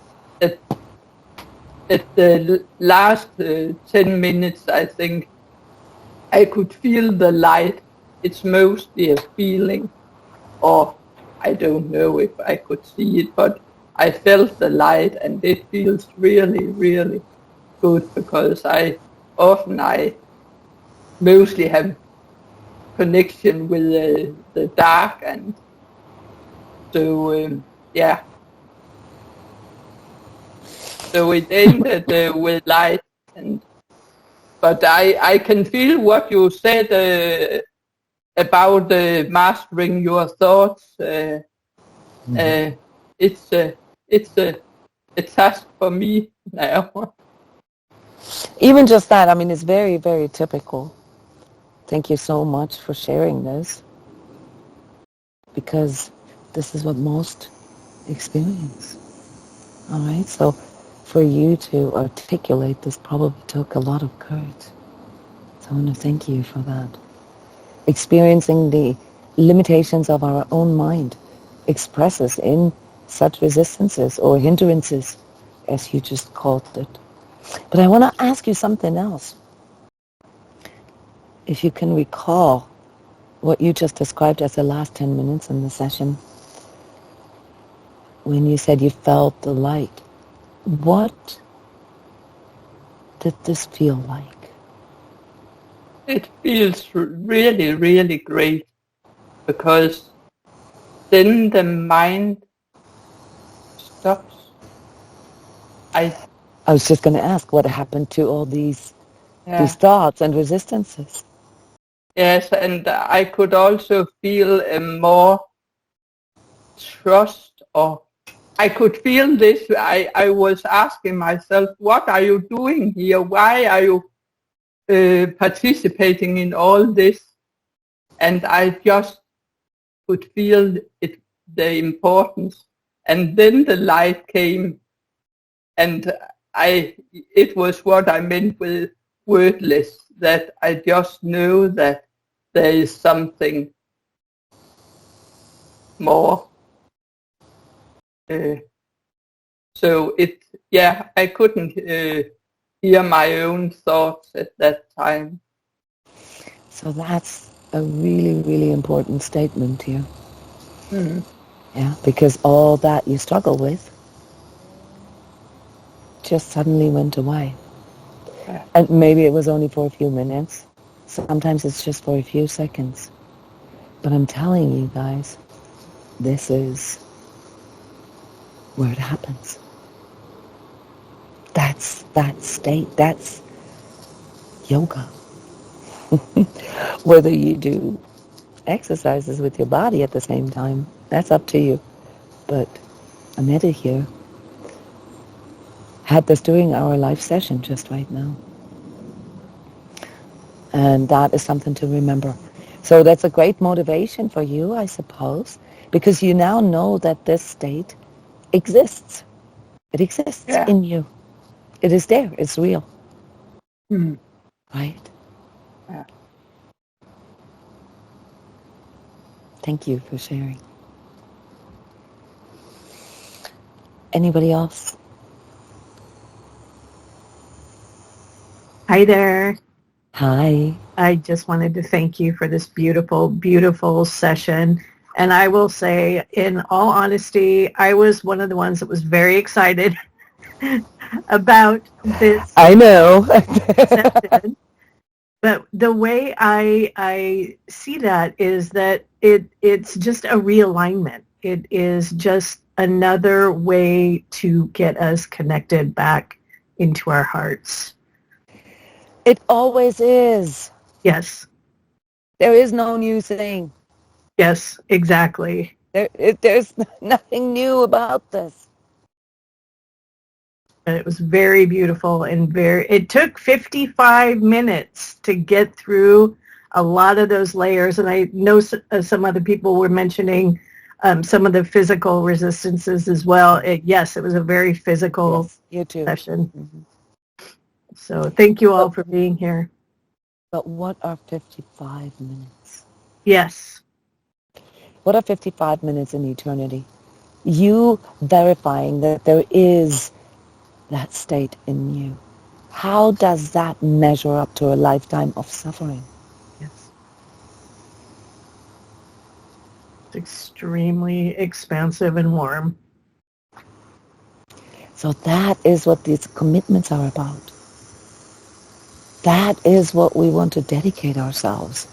the last 10 minutes, I think I could feel the light. It's mostly a feeling, or I don't know if I could see it, but I felt the light, and it feels really, really good, because I mostly have connection with the dark, and so so it ended with light, but I can feel what you said about mastering your thoughts. It's a task for me now. Even just that, I mean, it's very, very typical. Thank you so much for sharing this, because this is what most experience. All right, so for you to articulate this probably took a lot of courage. So I want to thank you for that. Experiencing the limitations of our own mind expresses in such resistances or hindrances, as you just called it. But I want to ask you something else. If you can recall what you just described as the last 10 minutes in the session, when you said you felt the light, what did this feel like? It feels really, really great, because then the mind stops. I was just going to ask, what happened to all these thoughts and resistances? Yes, and I could also feel a more trust, or I could feel this. I was asking myself, what are you doing here? Why are you participating in all this? And I just could feel the importance. And then the light came, and it was what I meant with wordless, that I just know that there is something more. So I couldn't hear my own thoughts at that time. So that's a really, really important statement here. Mm. Yeah, because all that you struggle with just suddenly went away. Yeah. And maybe it was only for a few minutes. Sometimes it's just for a few seconds. But I'm telling you guys, this is where it happens. That's that state. That's yoga. Whether you do exercises with your body at the same time, that's up to you. But Aneta here had this during our live session just right now. And that is something to remember. So that's a great motivation for you, I suppose, because you now know that this state exists. It exists Yeah. in you. It is there. It's real. Mm. Right? Yeah. Thank you for sharing. Anybody else? Hi there. Hi. I just wanted to thank you for this beautiful, beautiful session. And I will say, in all honesty, I was one of the ones that was very excited about this I know. session. But the way I see that is that it's just a realignment. It is just another way to get us connected back into our hearts. It always is. Yes. There is no new thing. Yes, exactly. There's nothing new about this. And it was very beautiful and it took 55 minutes to get through a lot of those layers. And I know some other people were mentioning some of the physical resistances as well. Yes, it was a very physical You too. session. Mm-hmm. So thank you all for being here. But what are 55 minutes? Yes. What are 55 minutes in eternity? You verifying that there is that state in you. How does that measure up to a lifetime of suffering? Yes. It's extremely expansive and warm. So that is what these commitments are about. That is what we want to dedicate ourselves.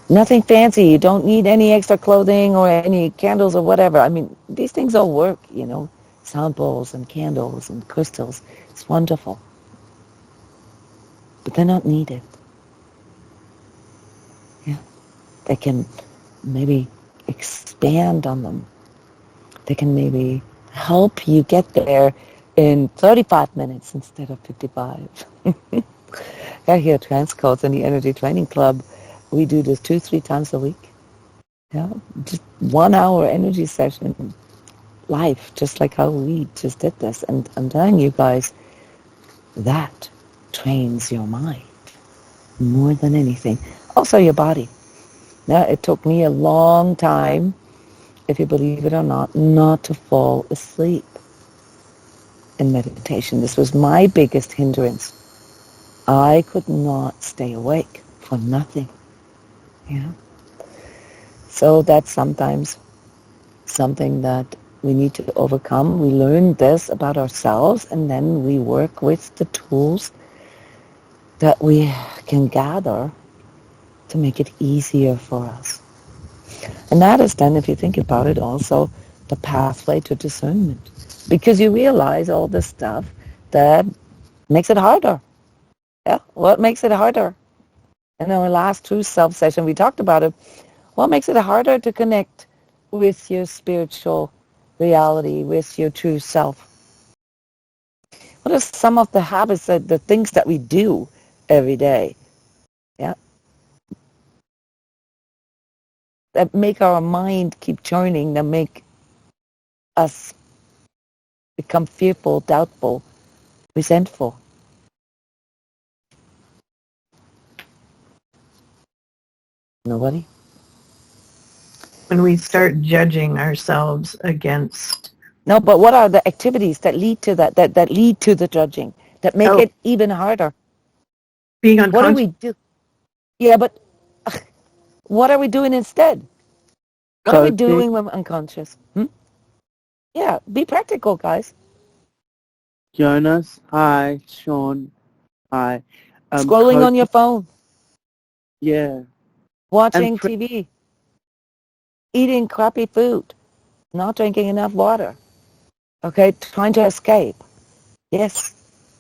Nothing fancy. You don't need any extra clothing or any candles or whatever. I mean, these things all work, sound bowls and candles and crystals. It's wonderful. But they're not needed. Yeah. They can maybe expand on them. They can maybe help you get there in 35 minutes instead of 55. Yeah, here at transCODES in the Energy Training Club, we do this 2-3 times a week. Yeah, just 1 hour energy session live, just like how we just did this. And I'm telling you guys, that trains your mind more than anything. Also your body. Now, it took me a long time, if you believe it or not to fall asleep in meditation. This was my biggest hindrance. I could not stay awake for nothing. Yeah. So that's sometimes something that we need to overcome. We learn this about ourselves, and then we work with the tools that we can gather to make it easier for us. And that is then, if you think about it, also the pathway to discernment. Because you realize all this stuff that makes it harder. Yeah, what makes it harder? In our last true self session, we talked about it. What makes it harder to connect with your spiritual reality, with your true self? What are some of the habits, the things that we do every day? Yeah, that make our mind keep churning, that make us become fearful, doubtful, resentful. Nobody? When we start judging ourselves against... No, but what are the activities that lead to that lead to the judging, that make it even harder? Being What do unconscious. we do? Yeah, but what are we doing instead? What are we doing when we're unconscious? Yeah, be practical, guys. Jonas, hi. Sean, hi. Scrolling on your phone, Yeah. watching TV, eating crappy food, not drinking enough water, okay, trying to escape. Yes,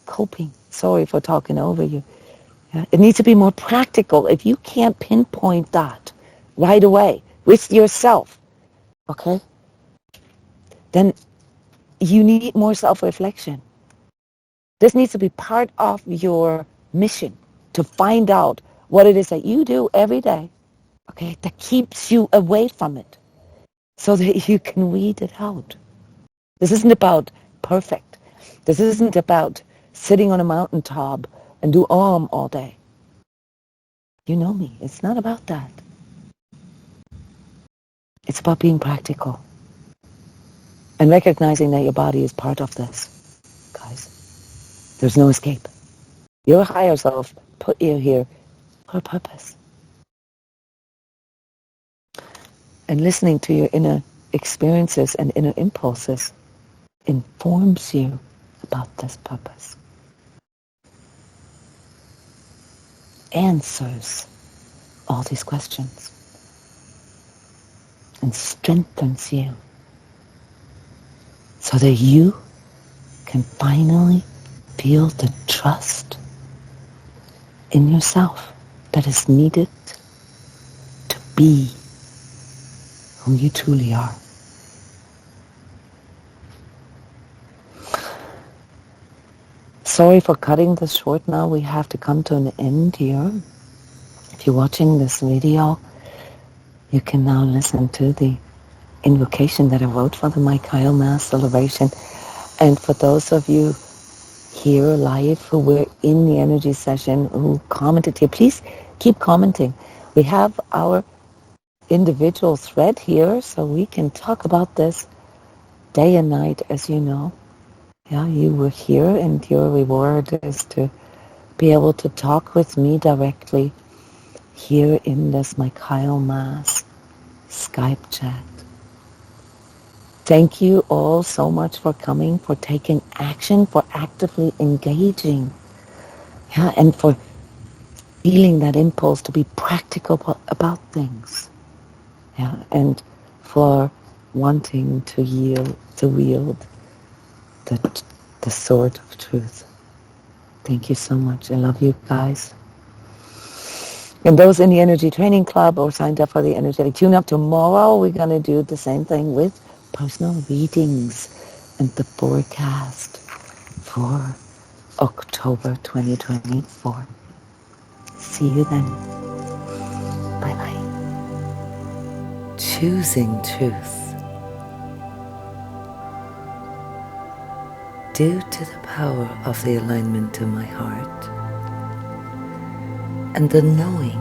coping. Sorry for talking over you. Yeah, it needs to be more practical. If you can't pinpoint that right away with yourself, okay, then you need more self-reflection. This needs to be part of your mission to find out what it is that you do every day, okay, that keeps you away from it so that you can weed it out. This isn't about perfect. This isn't about sitting on a mountaintop and do all day. You know me. It's not about that. It's about being practical and recognizing that your body is part of this, guys. There's no escape. Your higher self put you here for a purpose. And listening to your inner experiences and inner impulses informs you about this purpose. Answers all these questions and strengthens you so that you can finally feel the trust in yourself that is needed to be who you truly are. Sorry for cutting this short now. We have to come to an end here. If you're watching this video, you can now listen to the invocation that I wrote for the MICHEALMAS celebration. And for those of you here live who were in the energy session, who commented here, please keep commenting. We have our individual thread here, so we can talk about this day and night, as you know. Yeah, you were here, and your reward is to be able to talk with me directly here in this MICHEALMAS Skype chat. Thank you all so much for coming, for taking action, for actively engaging, yeah, and for feeling that impulse to be practical about things, yeah, and for wanting to wield the sword of truth. Thank you so much. I love you guys. And those in the Energy Training Club or signed up for the Energetic Tune-Up, tomorrow we're going to do the same thing with personal readings and the forecast for October 2024. See you then. Bye-bye. Choosing truth. Due to the power of the alignment to my heart and the knowing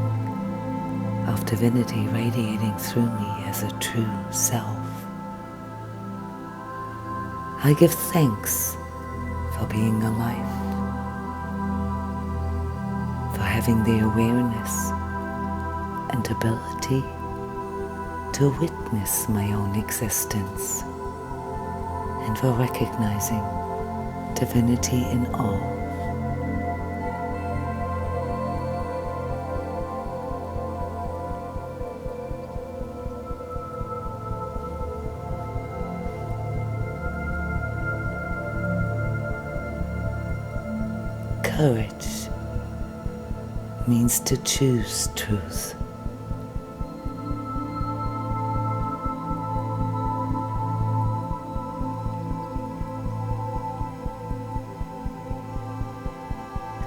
of divinity radiating through me as a true self, I give thanks for being alive, for having the awareness and ability to witness my own existence, and for recognizing divinity in all. Courage means to choose truth.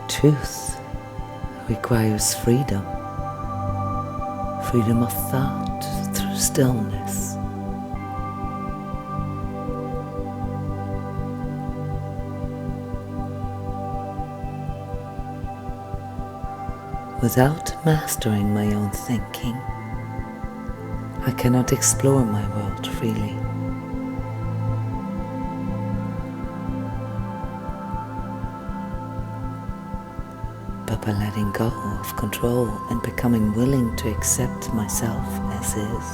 Truth requires freedom, freedom of thought through stillness. Without mastering my own thinking, I cannot explore my world freely. But by letting go of control and becoming willing to accept myself as is,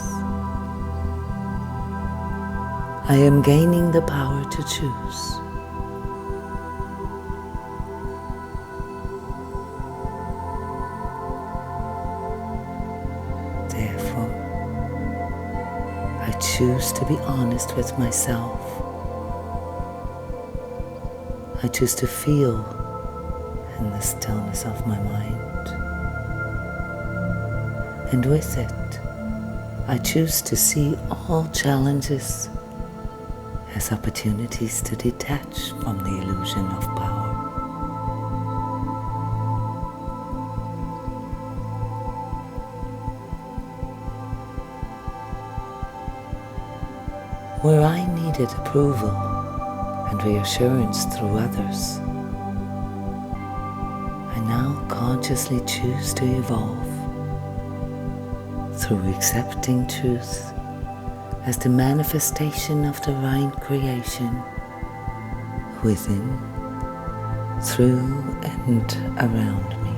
I am gaining the power to choose. Therefore, I choose to be honest with myself. I choose to feel in the stillness of my mind. And with it, I choose to see all challenges as opportunities to detach from the illusion of power. Where I needed approval and reassurance through others, I now consciously choose to evolve through accepting truth as the manifestation of divine creation within, through, and around me.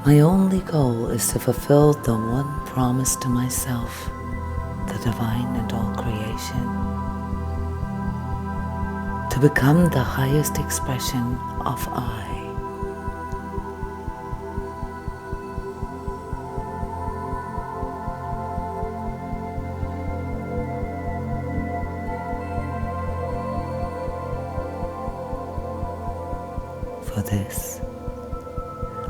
My only goal is to fulfill the one promise to myself, the divine and all creation, to become the highest expression of I. For this,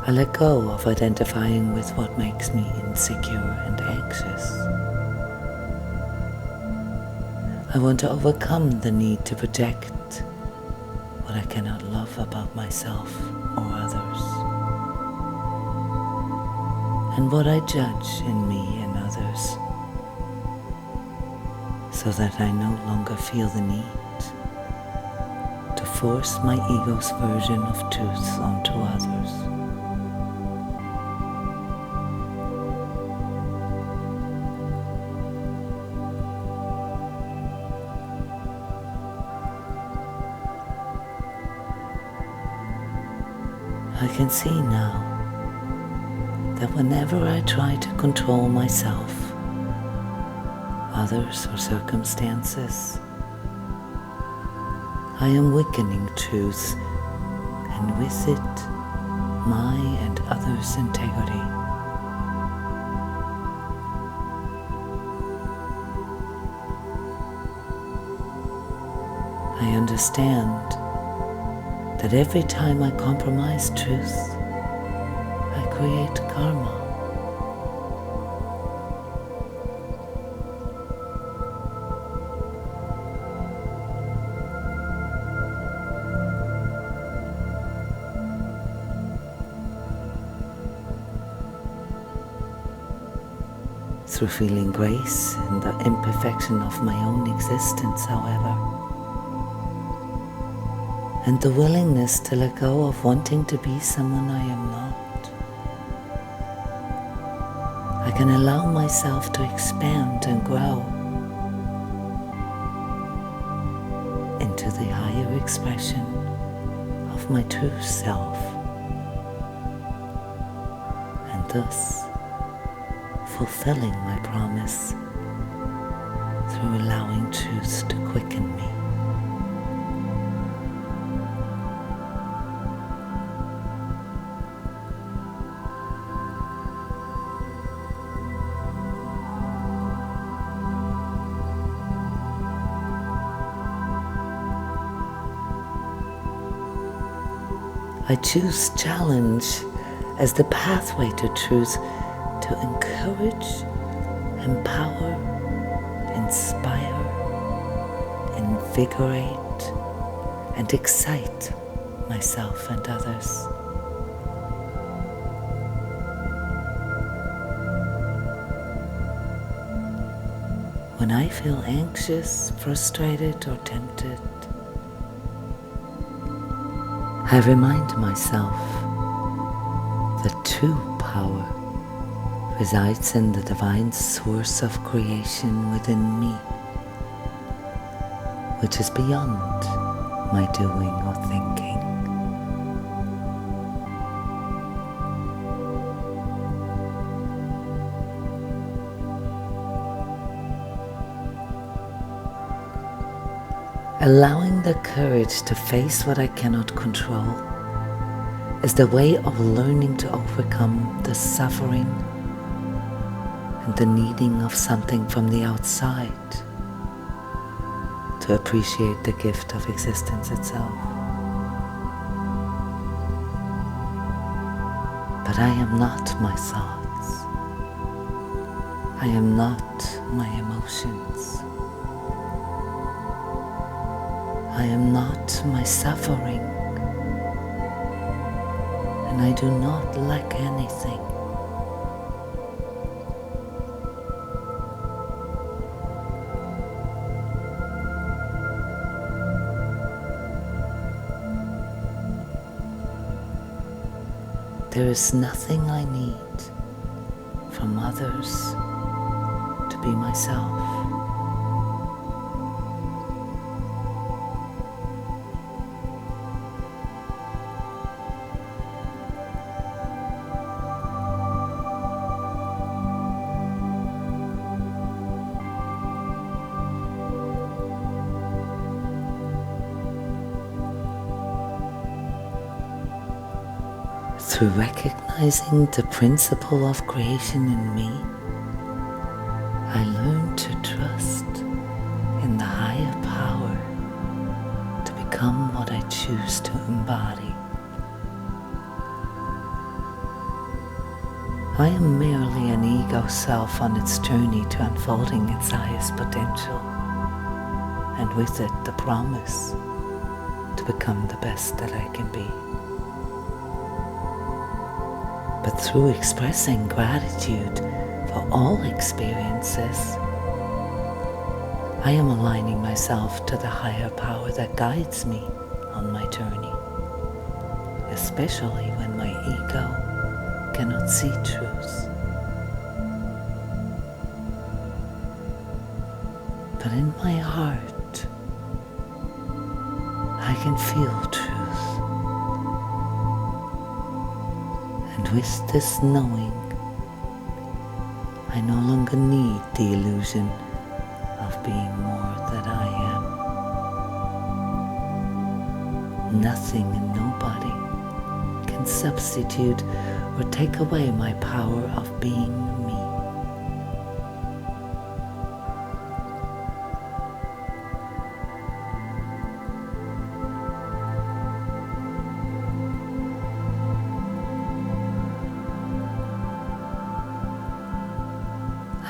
I let go of identifying with what makes me insecure and anxious. I want to overcome the need to project what I cannot love about myself or others, and what I judge in me and others, so that I no longer feel the need to force my ego's version of truth onto others. I can see now that whenever I try to control myself, others, or circumstances, I am weakening truth, and with it, my and others' integrity. I understand that every time I compromise truth, I create karma. Through feeling grace in the imperfection of my own existence, however, and the willingness to let go of wanting to be someone I am not, I can allow myself to expand and grow into the higher expression of my true self, and thus fulfilling my promise through allowing truth to quicken me. I choose challenge as the pathway to truth, to encourage, empower, inspire, invigorate, and excite myself and others. When I feel anxious, frustrated, or tempted, I remind myself that true power resides in the divine source of creation within me, which is beyond my doing or thinking. Allowing the courage to face what I cannot control is the way of learning to overcome the suffering and the needing of something from the outside to appreciate the gift of existence itself. But I am not my thoughts. I am not my emotions. I am not my suffering, and I do not lack anything. There is nothing I need from others to be myself. Through recognizing the principle of creation in me, I learn to trust in the higher power to become what I choose to embody. I am merely an ego self on its journey to unfolding its highest potential, and with it the promise to become the best that I can be. But through expressing gratitude for all experiences, I am aligning myself to the higher power that guides me on my journey, especially when my ego cannot see truth. But in my heart, I can feel truth. And with this knowing, I no longer need the illusion of being more than I am. Nothing and nobody can substitute or take away my power of being me.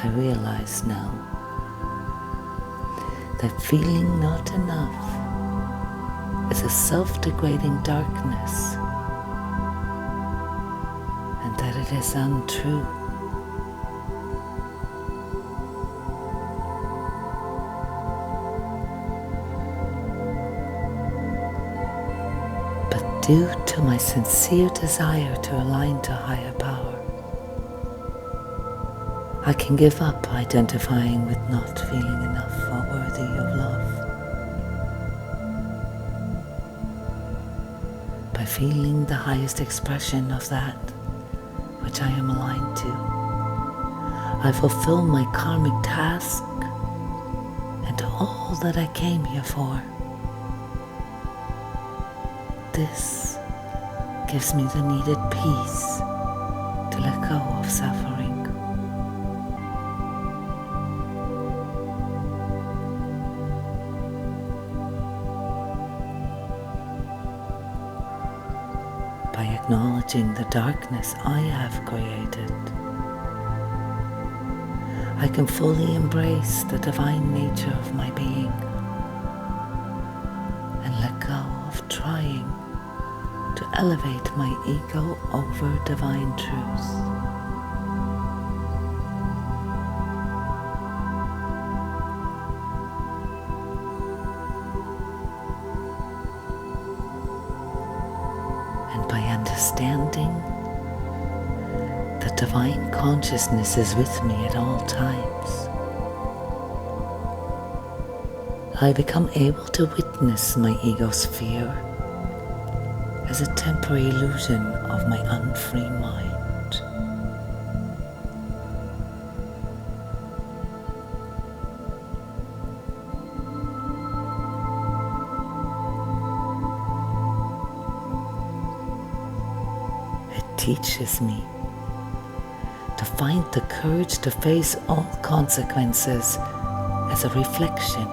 I realize now that feeling not enough is a self-degrading darkness, and that it is untrue. But due to my sincere desire to align to higher power, I can give up identifying with not feeling enough or worthy of love. By feeling the highest expression of that which I am aligned to, I fulfill my karmic task and all that I came here for. This gives me the needed peace to let go of suffering. By acknowledging the darkness I have created, I can fully embrace the divine nature of my being and let go of trying to elevate my ego over divine truth. understanding that divine consciousness is with me at all times, I become able to witness my ego's fear as a temporary illusion of my unfree mind. It teaches me to find the courage to face all consequences as a reflection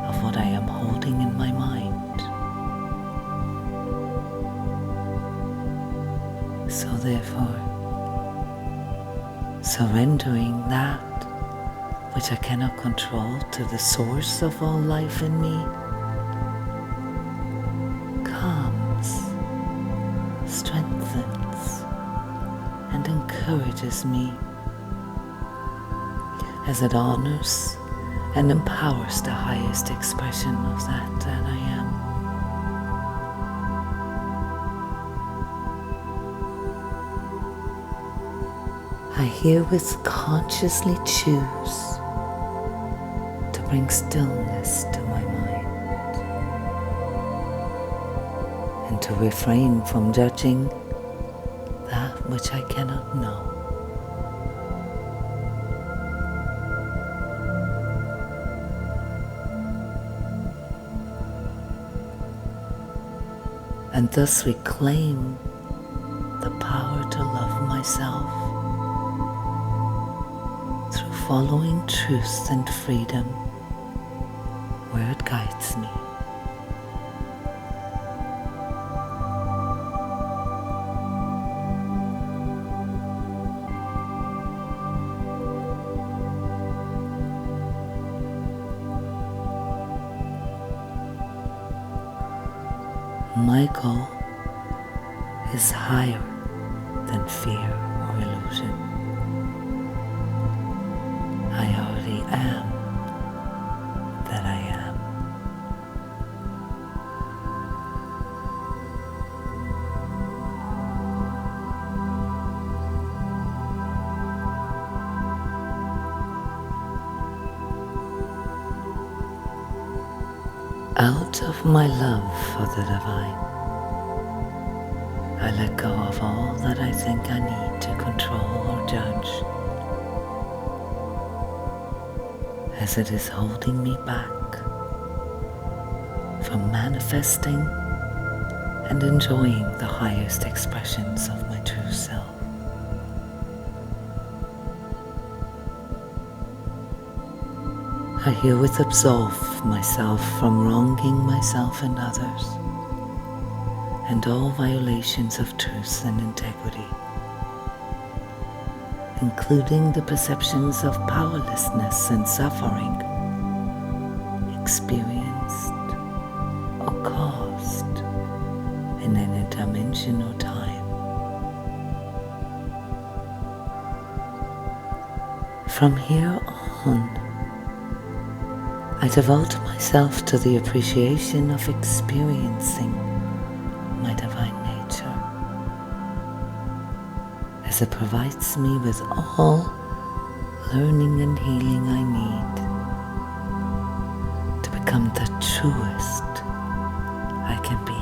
of what I am holding in my mind. So therefore, surrendering that which I cannot control to the source of all life in me calms, strengthens, and encourages me as it honors and empowers the highest expression of that I am. I herewith consciously choose to bring stillness to my mind and to refrain from judging that which I cannot know. And thus reclaim the power to love myself through following truth and freedom where it guides me. My goal is higher than fear or illusion. I already am that I am. Out of my love for the divine, I let go of all that I think I need to control or judge, as it is holding me back from manifesting and enjoying the highest expressions of my true self. I herewith absolve myself from wronging myself and others, and all violations of truth and integrity, including the perceptions of powerlessness and suffering experienced or caused in any dimension or time. From here on, I devote myself to the appreciation of experiencing my divine nature, as it provides me with all learning and healing I need to become the truest I can be.